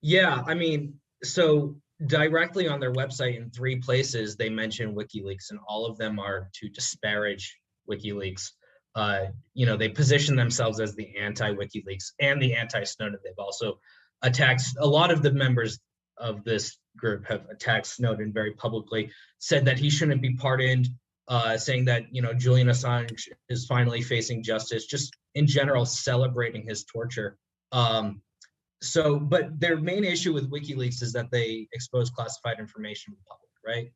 Yeah, I mean, so directly on their website in 3 places, they mention WikiLeaks, and all of them are to disparage WikiLeaks. They position themselves as the anti-WikiLeaks and the anti-Snowden. They've also attacked, a lot of the members of this group have attacked Snowden very publicly, said that he shouldn't be pardoned, saying that, Julian Assange is finally facing justice, just in general celebrating his torture. But their main issue with WikiLeaks is that they expose classified information to the public, right?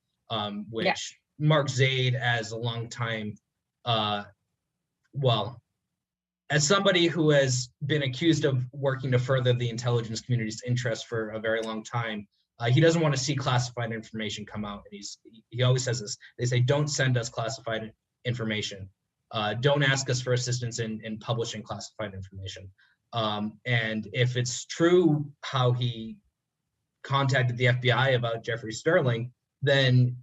Which Mark Zaid, as a long time, as somebody who has been accused of working to further the intelligence community's interest for a very long time, he doesn't want to see classified information come out. And he always says this. They say, don't send us classified information. Don't ask us for assistance in publishing classified information. And if it's true how he contacted the FBI about Jeffrey Sterling, then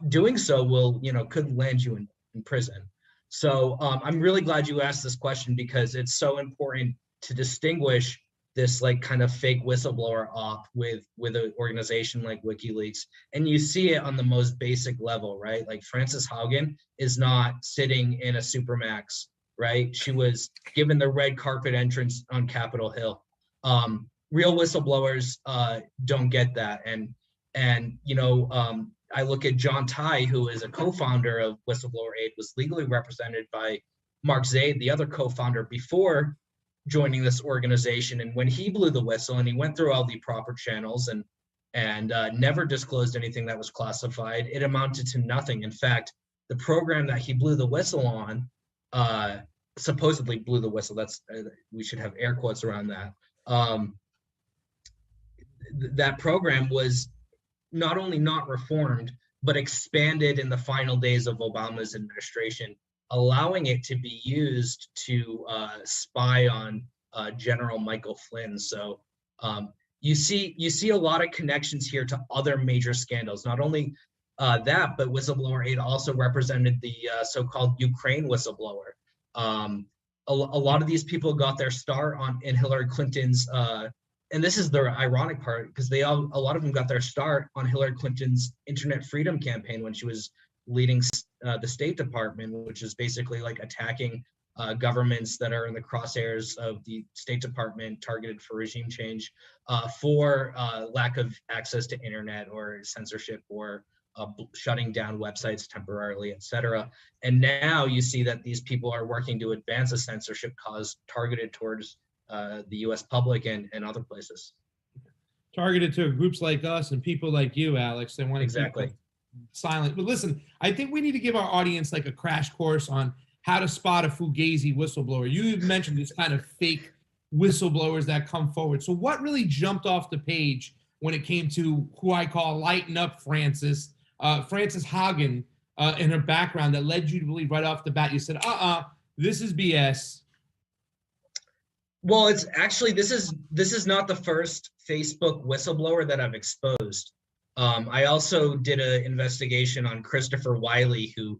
doing so will, could land you in prison. So I'm really glad you asked this question because it's so important to distinguish this like kind of fake whistleblower op with an organization like WikiLeaks. And you see it on the most basic level, right? Like Frances Haugen is not sitting in a Supermax, right? She was given the red carpet entrance on Capitol Hill. Real whistleblowers don't get that. And you know, I look at John Tai, who is a co-founder of Whistleblower Aid, was legally represented by Mark Zaid, the other co-founder, before joining this organization. And when he blew the whistle and he went through all the proper channels and never disclosed anything that was classified, it amounted to nothing. In fact, the program that he blew the whistle on, supposedly blew the whistle. That's we should have air quotes around that. That program was not only not reformed, but expanded in the final days of Obama's administration, allowing it to be used to spy on General Michael Flynn. So you see a lot of connections here to other major scandals. Not only that, but Whistleblower Aid also represented the so-called Ukraine whistleblower. A lot of these people got their start in Hillary Clinton's, and this is the ironic part, because a lot of them got their start on Hillary Clinton's Internet Freedom Campaign when she was leading the State Department, which is basically like attacking governments that are in the crosshairs of the State Department targeted for regime change for lack of access to internet or censorship or shutting down websites temporarily, etc. And now you see that these people are working to advance a censorship cause targeted towards the U.S. public and other places. Targeted to groups like us and people like you, Alex. They want to keep silent. But listen, I think we need to give our audience like a crash course on how to spot a fugazi whistleblower. You mentioned this kind of fake whistleblowers that come forward. So what really jumped off the page when it came to who I call Lighten Up Frances Haugen, in her background that led you to believe right off the bat, you said, this is BS? Well, it's actually, this is not the first Facebook whistleblower that I've exposed. I also did an investigation on Christopher Wiley, who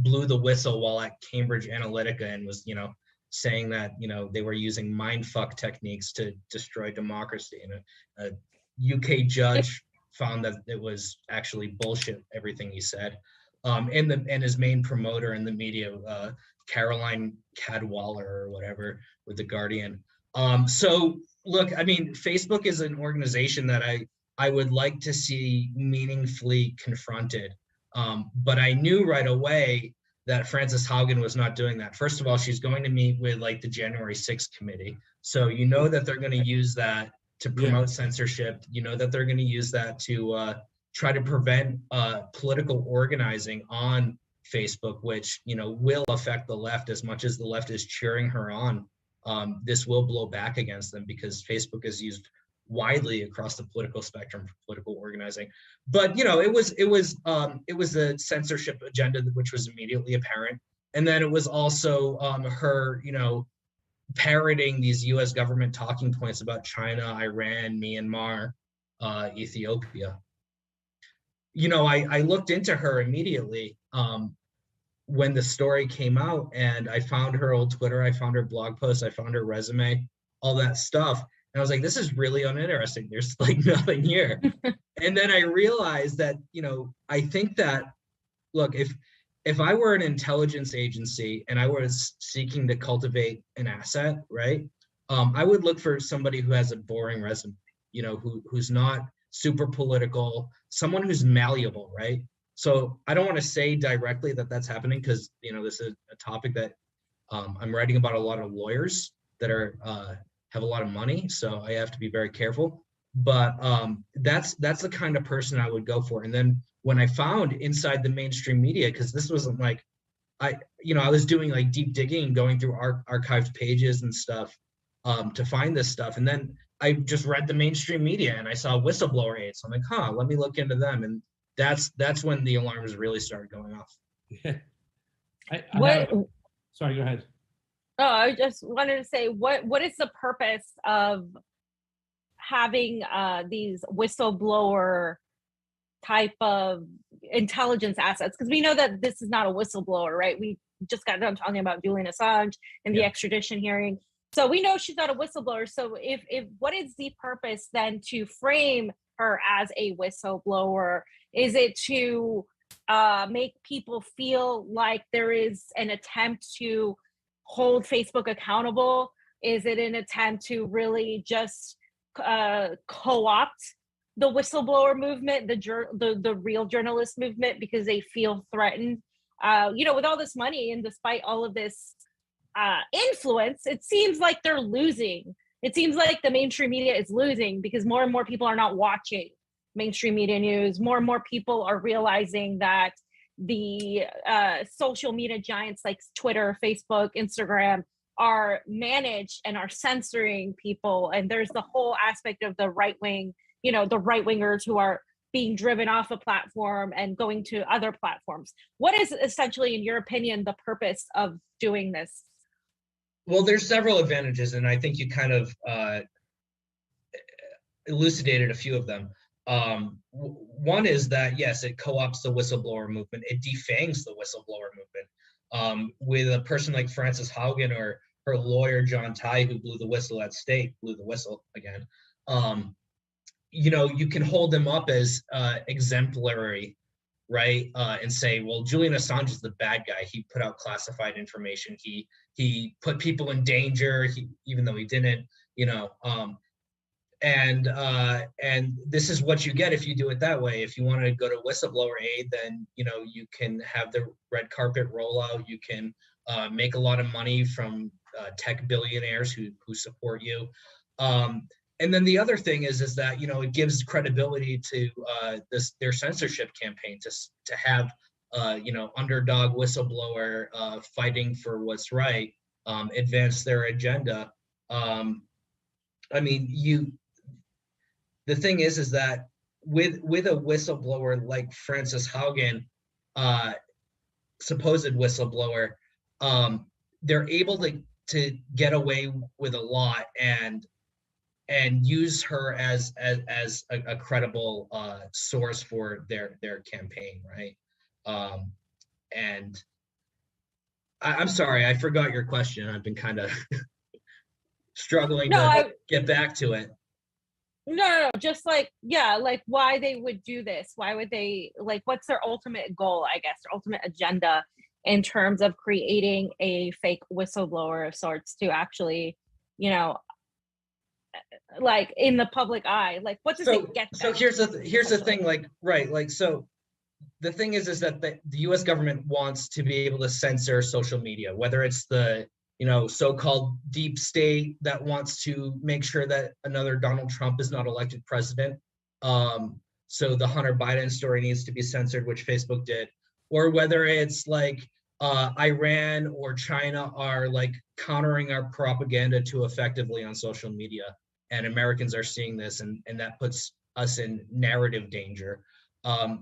blew the whistle while at Cambridge Analytica and was, saying that, they were using mindfuck techniques to destroy democracy. And a UK judge found that it was actually bullshit, everything he said. And his main promoter in the media, Caroline Cadwallader or whatever, with The Guardian. So look, I mean, Facebook is an organization that I would like to see meaningfully confronted. But I knew right away that Frances Haugen was not doing that. First of all, she's going to meet with like the January 6th committee. So that they're going to use that to promote censorship. That they're going to use that to try to prevent political organizing on Facebook, which, will affect the left as much as the left is cheering her on. This will blow back against them because Facebook is used widely across the political spectrum for political organizing. But, it was a censorship agenda which was immediately apparent. And then it was also her, parroting these U.S. government talking points about China, Iran, Myanmar, Ethiopia. I looked into her immediately when the story came out, and I found her old Twitter, I found her blog posts, I found her resume, all that stuff. And I was like, this is really uninteresting. There's like nothing here. And then I realized that, I think that, look, if I were an intelligence agency and I was seeking to cultivate an asset, right, I would look for somebody who has a boring resume, who's not super political, someone who's malleable, right? So I don't want to say directly that that's happening because, this is a topic that I'm writing about a lot of lawyers that are have a lot of money. So I have to be very careful. But that's the kind of person I would go for. And then when I found inside the mainstream media, because this wasn't like, I was doing like deep digging, going through archived pages and stuff to find this stuff. And then I just read the mainstream media and I saw Whistleblower Aid. So I'm like, let me look into them. And that's when the alarms really started going off. Yeah. Sorry, go ahead. Oh, I just wanted to say, what is the purpose of having these whistleblower type of intelligence assets, because we know that this is not a whistleblower, right? We just got done talking about Julian Assange and the extradition hearing. So we know she's not a whistleblower. So if what is the purpose then to frame her as a whistleblower? Is it to make people feel like there is an attempt to hold Facebook accountable? Is it an attempt to really just co-opt the whistleblower movement, the real journalist movement, because they feel threatened? With all this money and despite all of this influence, it seems like they're losing. It seems like the mainstream media is losing because more and more people are not watching mainstream media news. More and more people are realizing that the social media giants like Twitter, Facebook, Instagram are managed and are censoring people. And there's the whole aspect of the right wing, the right wingers who are being driven off a platform and going to other platforms. What is essentially, in your opinion, the purpose of doing this? Well, there's several advantages, and I think you kind of elucidated a few of them. One is that, yes, it co-opts the whistleblower movement. It defangs the whistleblower movement. With a person like Frances Haugen or her lawyer, John Ty, who blew the whistle at stake, blew the whistle again. You can hold them up as exemplary, right? And say, well, Julian Assange is the bad guy. He put out classified information. He put people in danger, even though he didn't, and this is what you get if you do it that way. If you want to go to whistleblower aid, then you can have the red carpet rollout. You can make a lot of money from tech billionaires who support you. And then the other thing is that it gives credibility to their censorship campaign to have underdog whistleblower fighting for what's right, advance their agenda. The thing is that with a whistleblower like Frances Haugen, supposed whistleblower, they're able to get away with a lot and use her as a credible source for their campaign, right? And I'm sorry, I forgot your question. I've been kind of struggling to get back to it. No, just like why they would do this. Why would they, what's their ultimate goal, I guess, their ultimate agenda in terms of creating a fake whistleblower of sorts to actually, in the public eye? What does it get them? So here's the thing, so the thing is that the US government wants to be able to censor social media, whether it's the so-called deep state that wants to make sure that another Donald Trump is not elected president. So the Hunter Biden story needs to be censored, which Facebook did, or whether it's Iran or China are countering our propaganda too effectively on social media. And Americans are seeing this, and that puts us in narrative danger.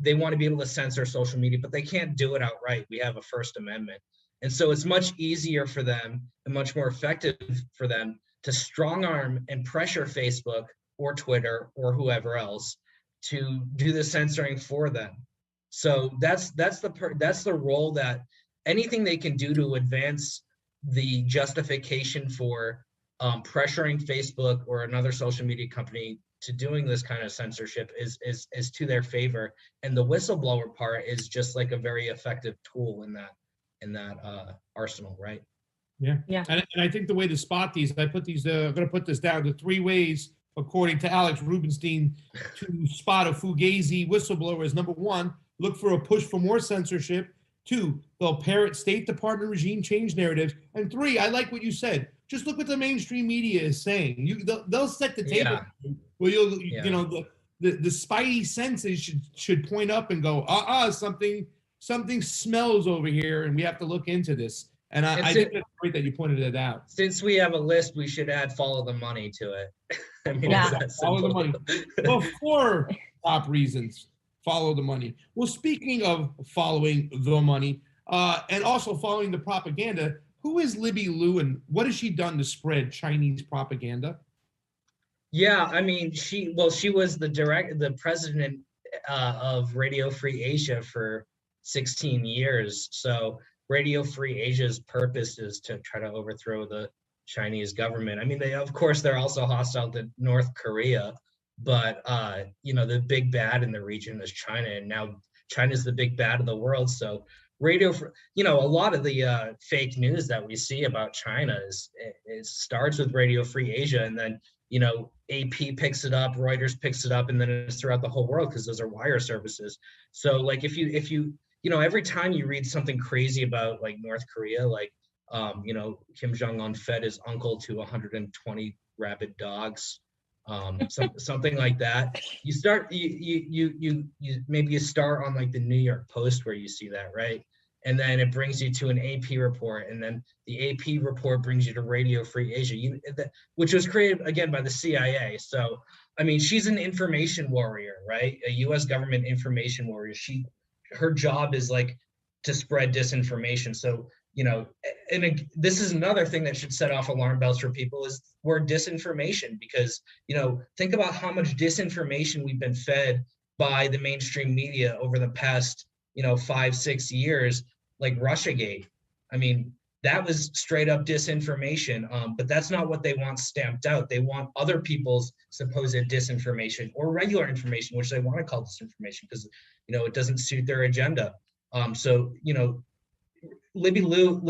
They want to be able to censor social media, but they can't do it outright. We have a First Amendment. And so it's much easier for them and much more effective for them to strong arm and pressure Facebook or Twitter or whoever else to do the censoring for them. So that's the role that anything they can do to advance the justification for pressuring Facebook or another social media company to doing this kind of censorship is to their favor. And the whistleblower part is just a very effective tool in that arsenal, right? Yeah. And I think the way to spot these, I'm going to put this down to 3 ways, according to Alex Rubinstein, to spot a Fugazi whistleblower is: number 1, look for a push for more censorship; 2, they'll parrot State Department regime change narratives; and 3, I like what you said, just look what the mainstream media is saying. They'll set the table where the spidey senses should point up and go, something smells over here, and we have to look into this. And I think it's great that you pointed it out. Since we have a list, we should add follow the money to it. Follow the money. Well, 4 top reasons. Follow the money. Well, speaking of following the money and also following the propaganda, who is Libby Liu and what has she done to spread Chinese propaganda? Yeah, she was the president of Radio Free Asia for 16 years. So Radio Free Asia's purpose is to try to overthrow the Chinese government. I mean, they're also hostile to North Korea, but the big bad in the region is China, and now China's the big bad of the world. So a lot of the fake news that we see about China is starts with Radio Free Asia, and then AP picks it up, Reuters picks it up, and then it's throughout the whole world because those are wire services. So like if you every time you read something crazy about like North Korea, like Kim Jong-un fed his uncle to 120 rabid dogs, something like that. You start you start on like the New York Post where you see that, right? And then it brings you to an AP report, and then the AP report brings you to Radio Free Asia, which was created again by the CIA. So, I mean, she's an information warrior, right? A U.S. government information warrior. Her job is like to spread disinformation. So, this is another thing that should set off alarm bells for people is word disinformation, because, think about how much disinformation we've been fed by the mainstream media over the past, 5-6 years, like Russiagate. I mean, that was straight up disinformation, but that's not what they want stamped out. They want other people's supposed disinformation or regular information, which they want to call disinformation because, it doesn't suit their agenda. Libby Liu,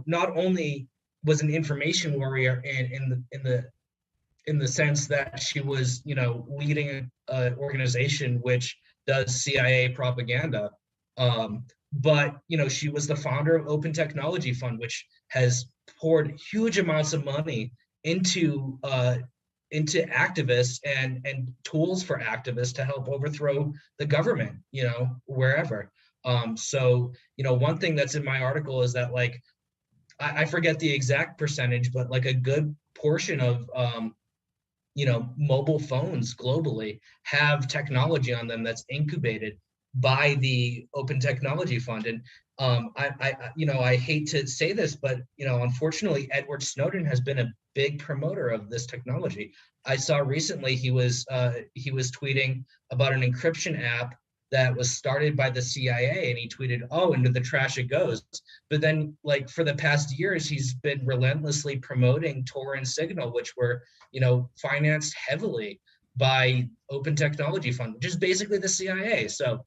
not only was an information warrior in the sense that she was, leading an organization which does CIA propaganda, but she was the founder of Open Technology Fund, which has poured huge amounts of money into activists and tools for activists to help overthrow the government, wherever. So, one thing that's in my article is that, like, I forget the exact percentage, but like a good portion of, mobile phones globally have technology on them that's incubated by the Open Technology Fund. And I hate to say this, but, unfortunately, Edward Snowden has been a big promoter of this technology. I saw recently he was tweeting about an encryption app that was started by the CIA, and he tweeted, "Oh, into the trash it goes." But then, like, for the past years, he's been relentlessly promoting Tor and Signal, which were, financed heavily by Open Technology Fund, which is basically the CIA. So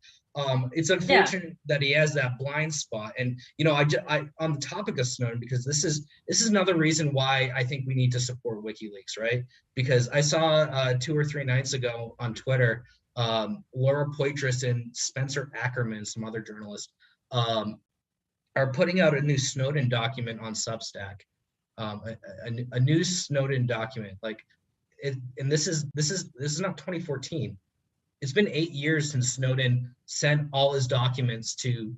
it's unfortunate that he has that blind spot. And, I on the topic of Snowden, because this is another reason why I think we need to support WikiLeaks, right? Because I saw 2 or 3 nights ago on Twitter, Laura Poitras and Spencer Ackerman, some other journalists, are putting out a new Snowden document on Substack, a new Snowden document. And this is not 2014. It's been 8 years since Snowden sent all his documents to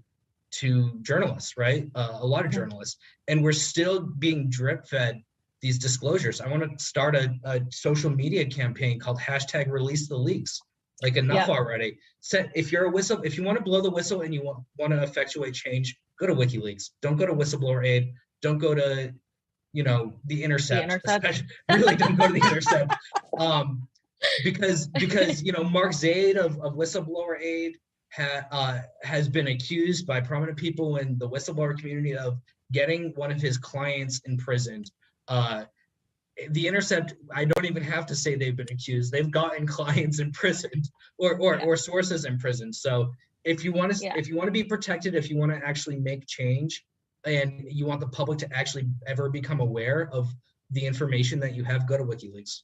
journalists, right? A lot of journalists, and we're still being drip fed these disclosures. I want to start a social media campaign called #ReleaseTheLeaks. Like, enough already. If you want to blow the whistle and you want to effectuate change, go to WikiLeaks. Don't go to Whistleblower Aid. Don't go to, the Intercept. Really, don't go to the Intercept. Because Mark Zaid of Whistleblower Aid has been accused by prominent people in the whistleblower community of getting one of his clients imprisoned. The Intercept, I don't even have to say they've been accused. They've gotten clients imprisoned or sources imprisoned. So if you want to be protected, if you want to actually make change, and you want the public to actually ever become aware of the information that you have, go to WikiLeaks.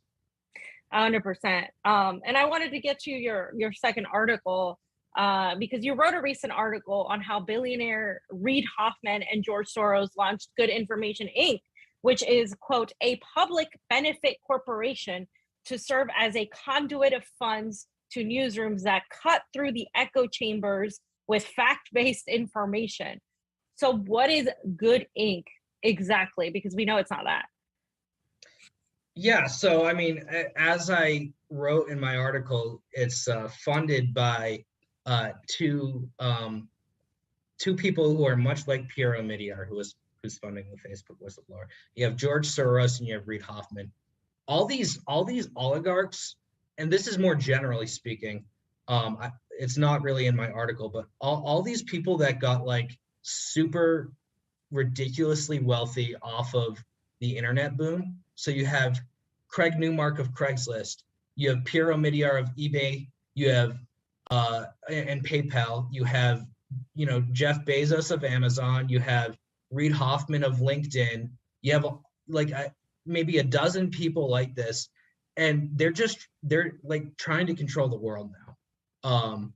100%. And I wanted to get to your second article because you wrote a recent article on how billionaire Reid Hoffman and George Soros launched Good Information Inc., which is, quote, a public benefit corporation to serve as a conduit of funds to newsrooms that cut through the echo chambers with fact-based information. So what is Good Inc. exactly? Because we know it's not that. Yeah, so I mean, as I wrote in my article, it's funded by two people who are much like Pierre Omidyar, who's funding the Facebook whistleblower. You have George Soros and you have Reid Hoffman. All these oligarchs, and this is more generally speaking, It's not really in my article, but all these people that got like super ridiculously wealthy off of the internet boom. So you have Craig Newmark of Craigslist, you have Pierre Omidyar of eBay, you have and PayPal, you have Jeff Bezos of Amazon, you have Reid Hoffman of LinkedIn, you have like maybe a dozen people like this, and they're like trying to control the world now.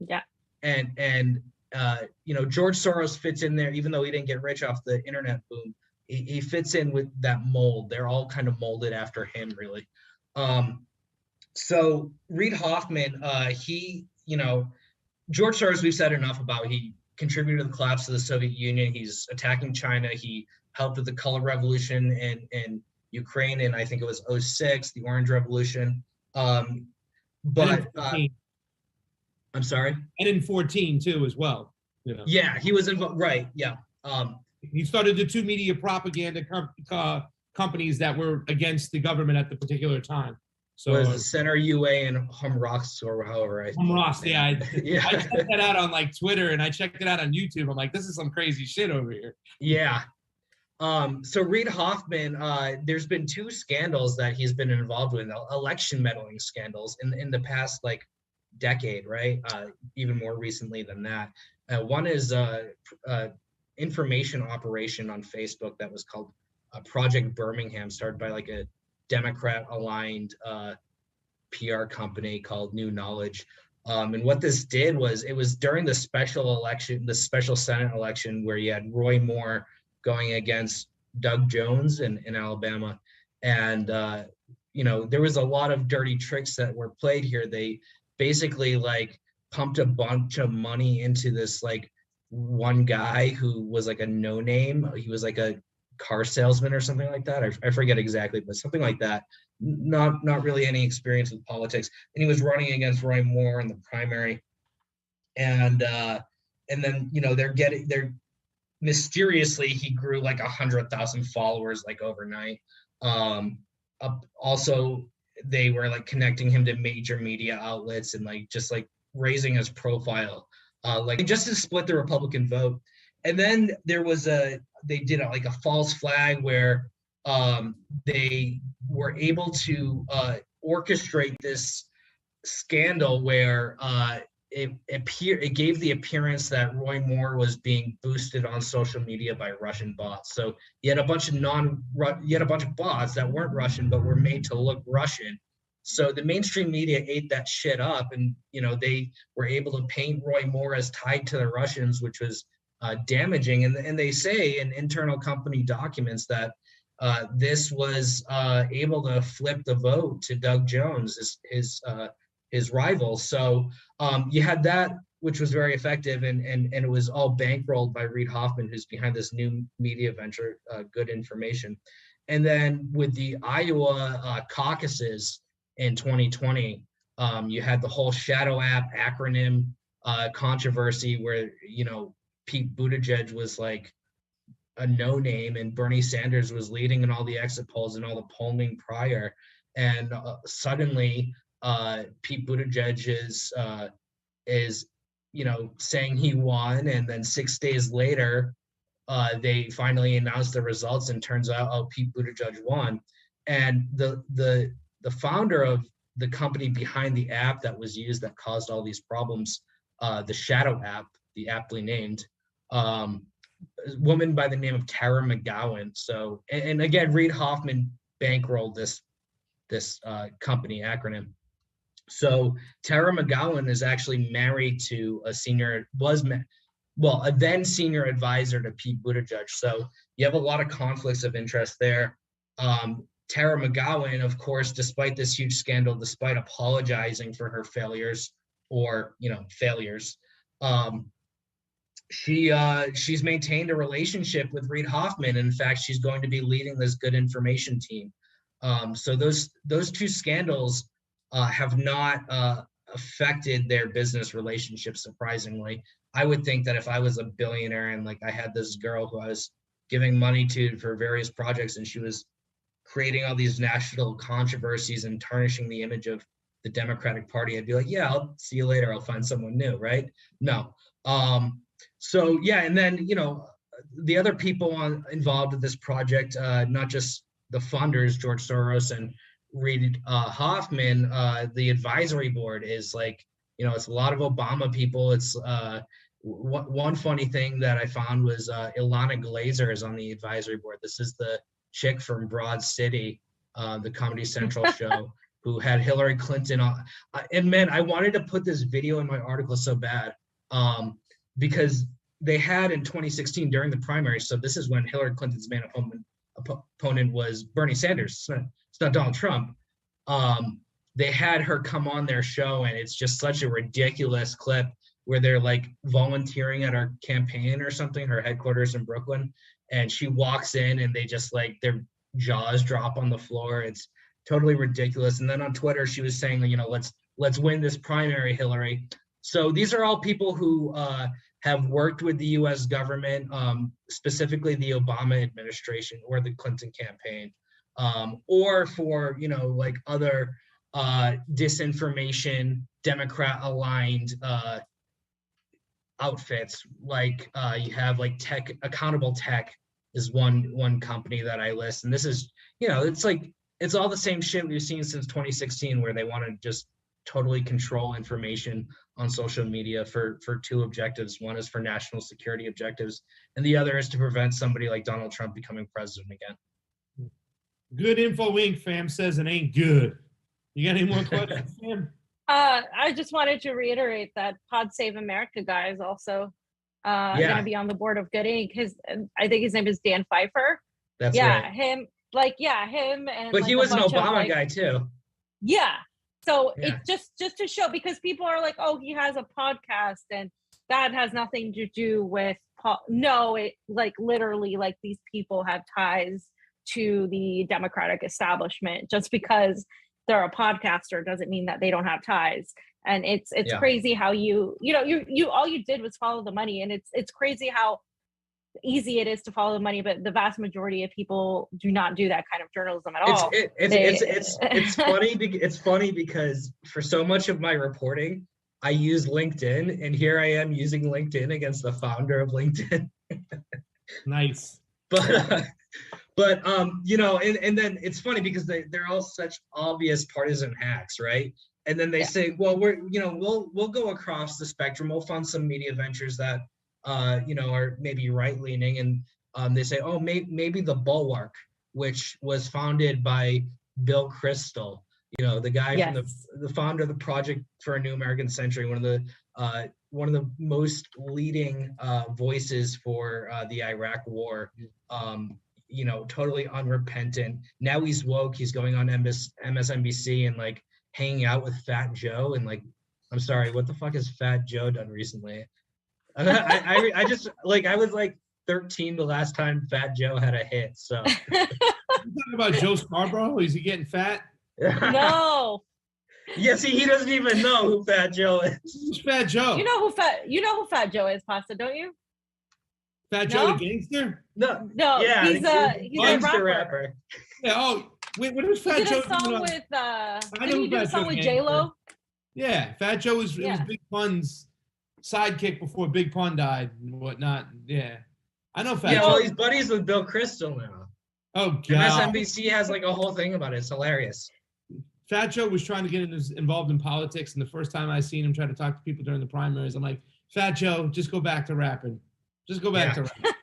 And George Soros fits in there, even though he didn't get rich off the internet boom. He fits in with that mold. They're all kind of molded after him, really. So Reid Hoffman, George Soros, we've said enough about. He contributed to the collapse of the Soviet Union. He's attacking China. He helped with the color revolution in Ukraine, and I think it was 2006, the Orange Revolution. I'm sorry? And in 2014 too, as well. Yeah, he was involved, right, yeah. He started the two media propaganda companies that were against the government at the particular time. So was the Center UA and Humrox or however Humrox, yeah. I checked that out on like Twitter, and I checked it out on YouTube. I'm like, this is some crazy shit over here. Yeah. So Reid Hoffman, there's been two scandals that he's been involved with, election meddling scandals in the past like decade, right? Even more recently than that. One is information operation on Facebook that was called Project Birmingham, started by like a Democrat-aligned PR company called New Knowledge. And what this did was, it was during the special election, the special Senate election, where you had Roy Moore going against Doug Jones in Alabama. And, there was a lot of dirty tricks that were played here. They basically like pumped a bunch of money into this like one guy who was like a no name. He was like a car salesman or something like that. I forget exactly, but something like that. Not really any experience with politics. And he was running against Roy Moore in the primary. And then, they're mysteriously, he grew like 100,000 followers like overnight. Also, they were like connecting him to major media outlets and like just like raising his profile, like just to split the Republican vote. And then there was they did like a false flag where they were able to orchestrate this scandal where it gave the appearance that Roy Moore was being boosted on social media by Russian bots. So you had a bunch of bots that weren't Russian but were made to look Russian. So the mainstream media ate that shit up, and they were able to paint Roy Moore as tied to the Russians, which was damaging. And they say in internal company documents that this was able to flip the vote to Doug Jones, his rival. So you had that, which was very effective, and it was all bankrolled by Reid Hoffman, who's behind this new media venture, Good Information. And then with the Iowa caucuses in 2020, you had the whole shadow app acronym controversy where, Pete Buttigieg was like a no-name and Bernie Sanders was leading in all the exit polls and all the polling prior. And suddenly Pete Buttigieg is saying he won, and then 6 days later they finally announced the results, and turns out Pete Buttigieg won. And the founder of the company behind the app that was used that caused all these problems, the Shadow app, the aptly named, a woman by the name of Tara McGowan. So, and again, Reid Hoffman bankrolled this company acronym. So Tara McGowan is actually married to a then senior advisor to Pete Buttigieg. So you have a lot of conflicts of interest there. Tara McGowan, of course, despite this huge scandal, despite apologizing for her failures, she's maintained a relationship with Reid Hoffman. In fact, she's going to be leading this Good Information team. So those two scandals have not affected their business relationship, surprisingly. I would think that if I was a billionaire and like I had this girl who I was giving money to for various projects, and she was creating all these national controversies and tarnishing the image of the Democratic Party, I'd be like, yeah, I'll see you later. I'll find someone new, right? No. So yeah, and then, you know, the other people involved with this project, not just the funders, George Soros and Reid Hoffman, the advisory board is like, you know, it's a lot of Obama people. It's one funny thing that I found was Ilana Glazer is on the advisory board. This is the chick from Broad City, the Comedy Central show, who had Hillary Clinton on. And man, I wanted to put this video in my article so bad, because they had in 2016 during the primary. So this is when Hillary Clinton's main opponent was Bernie Sanders. It's not Donald Trump. They had her come on their show, and it's just such a ridiculous clip where they're like volunteering at our campaign or something, her headquarters in Brooklyn, and she walks in and they just like their jaws drop on the floor. It's totally ridiculous. And then on Twitter, she was saying, you know, let's win this primary, Hillary. So these are all people who have worked with the U.S. government, specifically the Obama administration or the Clinton campaign, or for, you know, like other disinformation, Democrat-aligned outfits. Like you have like Tech, Accountable Tech is one company that I list. And this is, you know, it's like, it's all the same shit we've seen since 2016, where they want to just totally control information on social media for two objectives. One is for national security objectives, and the other is to prevent somebody like Donald Trump becoming president again. Good Info Inc. fam says it ain't good. You got any more questions, fam? I just wanted to reiterate that Pod Save America guy is also going to be on the board of Good Inc. I think his name is Dan Pfeiffer. That's right. Him. And but he was an Obama guy too. Yeah. So it's just to show, because people are like, oh, he has a podcast and that has nothing to do with no, it like literally like these people have ties to the Democratic establishment. Just because they're a podcaster doesn't mean that they don't have ties. And it's crazy how you all you did was follow the money, and it's crazy how easy it is to follow the money, but the vast majority of people do not do that kind of journalism at all. It's funny. It's funny because for so much of my reporting, I use LinkedIn, and here I am using LinkedIn against the founder of LinkedIn. Nice. But you know, and then it's funny because they're all such obvious partisan hacks, right? And then they say, well, we'll go across the spectrum. We'll fund some media ventures that are maybe right-leaning, and they say, oh, maybe the Bulwark, which was founded by Bill Kristol, the guy from the founder of the Project for a New American Century, one of the most leading voices for the Iraq War. Totally unrepentant. Now he's woke. He's going on MSNBC and like hanging out with Fat Joe, and like, I'm sorry, what the fuck has Fat Joe done recently? I just like, I was like 13 the last time Fat Joe had a hit. So you talking about Joe Scarborough? Is he getting fat? No. Yeah, see, he doesn't even know who Fat Joe is. Who's Fat Joe? You know who Fat Joe is, Pasta, don't you? Fat Joe the gangster? No. Yeah, he's a rapper. Yeah. Oh, wait. What is Fat Joe? Did he do a song with J-Lo? Yeah, Fat Joe was Big Pun's sidekick before Big Pun died and whatnot. Yeah, I know Fat Joe. Well, he's buddies with Bill Kristol now. Oh God. MSNBC has like a whole thing about it. It's hilarious. Fat Joe was trying to get involved in politics, and the first time I seen him try to talk to people during the primaries, I'm like, Fat Joe, just go back to rapping. Just go back to rapping.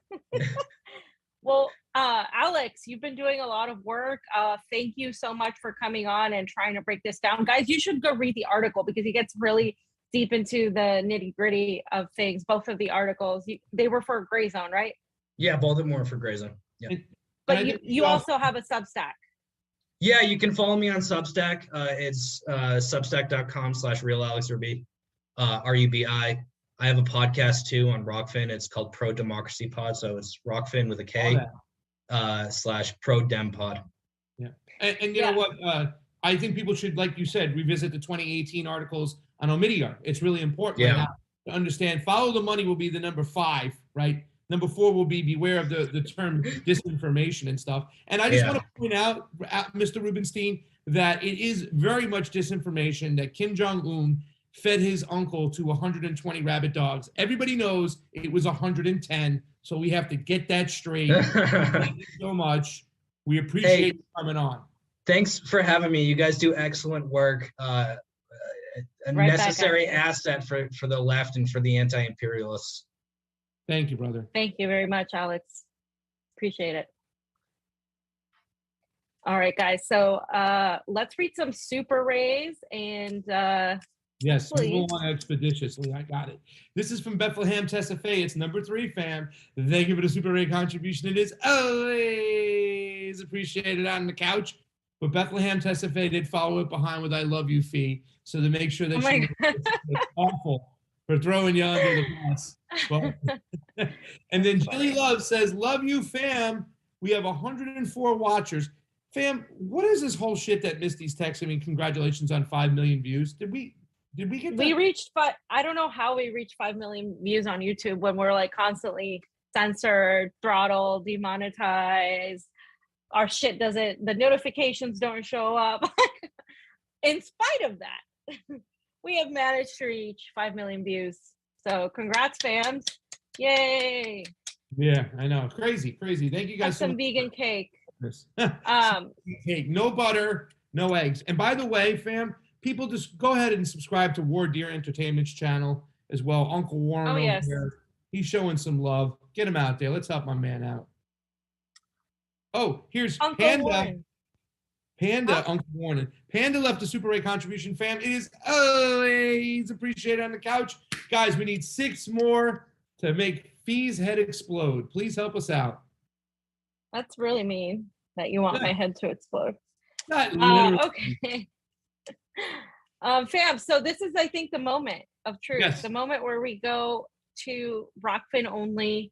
Well, Alex, you've been doing a lot of work. Thank you so much for coming on and trying to break this down. Guys, you should go read the article because he gets really deep into the nitty-gritty of things. Both of the articles, they were for Gray Zone, right? Yeah, both of them were for Gray Zone. Yeah. But you also have a Substack. Yeah, you can follow me on Substack. It's substack.com/realalexruby, RUBI. I have a podcast too on Rokfin. It's called Pro Democracy Pod. So it's Rokfin with a K /Pro Dem Pod. Yeah. And you know what? I think people should, like you said, revisit the 2018 articles on Omidyar. It's really important right now to understand. Follow the money will be the number 5, right? Number 4 will be beware of the term disinformation and stuff. And I just want to point out, Mr. Rubenstein, that it is very much disinformation that Kim Jong-un fed his uncle to 120 rabid dogs. Everybody knows it was 110, so we have to get that straight. Thank you so much. We appreciate you coming on. Thanks for having me. You guys do excellent work. A necessary asset for the left and for the anti-imperialists. Thank you, brother. Thank you very much, Alex. Appreciate it. All right, guys. So let's read some super rays and yes, move on expeditiously. I got it. This is from Bethlehem Tessa Faye. It's number 3, fam. Thank you for the super ray contribution. It is always appreciated on the couch. But Bethlehem Tessa Faye did follow it behind with "I love you, Fee," so to make sure that it's awful for throwing you under the bus. But, and then Jilly Love says, "Love you, fam. We have 104 watchers." Fam, what is this whole shit that Misty's texting me? Congratulations on 5 million views. Did we get that? We reached, but I don't know how we reached 5 million views on YouTube when we're like constantly censored, throttled, demonetized. Our shit doesn't, the notifications don't show up. In spite of that, we have managed to reach 5 million views. So congrats, fans. Yay. Yeah, I know. Crazy. Thank you guys. Have some vegan cake. Cake. No butter, no eggs. And by the way, fam, people just go ahead and subscribe to War Deer Entertainment's channel as well. Uncle Warren over there. He's showing some love. Get him out there. Let's help my man out. Oh, here's Uncle Panda. Warren. Uncle Warren. Panda left a super ray contribution, fam. It is always appreciated on the couch. Guys, we need 6 more to make Fee's head explode. Please help us out. That's really mean that you want my head to explode. Not literally. Okay. Fam, so this is, I think, the moment of truth. Yes. The moment where we go to Rokfin only.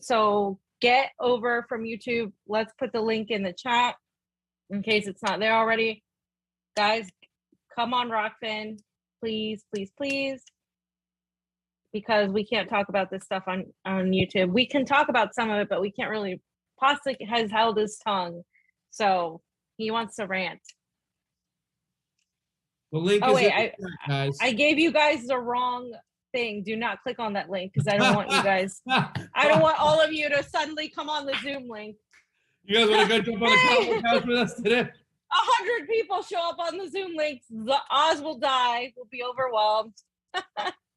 So get over from YouTube. Let's put the link in the chat in case it's not there already. Guys, come on Rokfin, please. Because we can't talk about this stuff on YouTube. We can talk about some of it, but we can't really. Postic has held his tongue, so he wants to rant. The link is wait, I gave you guys the wrong thing. Do not click on that link because I don't want you guys. I don't want all of you to suddenly come on the Zoom link. You guys want to go jump on the Convo Couch with us today? 100 people show up on the Zoom links. The Oz will die. We'll be overwhelmed.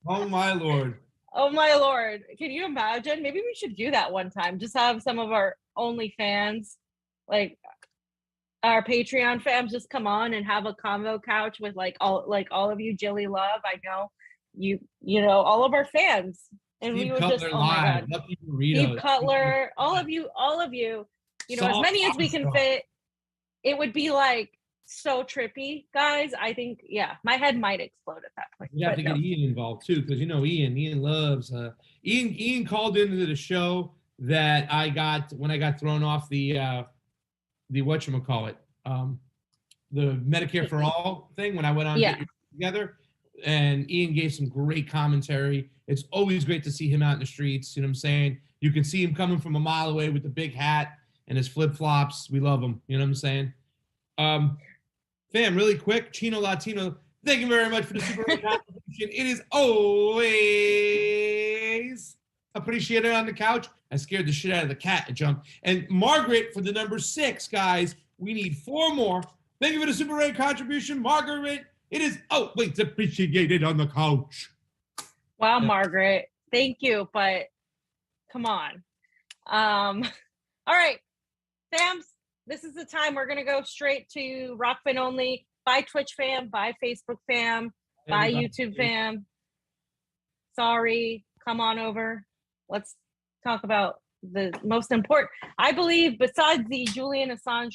Oh my Lord. Oh my Lord. Can you imagine? Maybe we should do that one time. Just have some of our OnlyFans, like our Patreon fams, just come on and have a Convo Couch with all of you, Jilly Love. I know you know, all of our fans. And Steve we would Cutler just, oh my God. Steve Cutler, all of you, you know, as many as we can fit. It would be like so trippy, guys. I think, my head might explode at that point. You have to get Ian involved too, because you know Ian loves Ian called into the show that I got when I got thrown off the whatchamacallit, the Medicare for All thing when I went on together, and Ian gave some great commentary. It's always great to see him out in the streets. You know what I'm saying? You can see him coming from a mile away with the big hat and his flip-flops. We love him. You know what I'm saying? Fam, really quick, Chino Latino, thank you very much for the super contribution. It is always appreciated on the couch. I scared the shit out of the cat. It jumped. And Margaret for the number 6, guys. We need 4 more. Thank you for the super ray contribution, Margaret. It is it's appreciated on the couch. Wow, Margaret. Thank you, but come on. All right, fams. This is the time we're going to go straight to Rokfin only. Bye, Twitch fam. Bye, Facebook fam. Bye, YouTube fam. Sorry. Come on over. Let's talk about the most important. I believe, besides the Julian Assange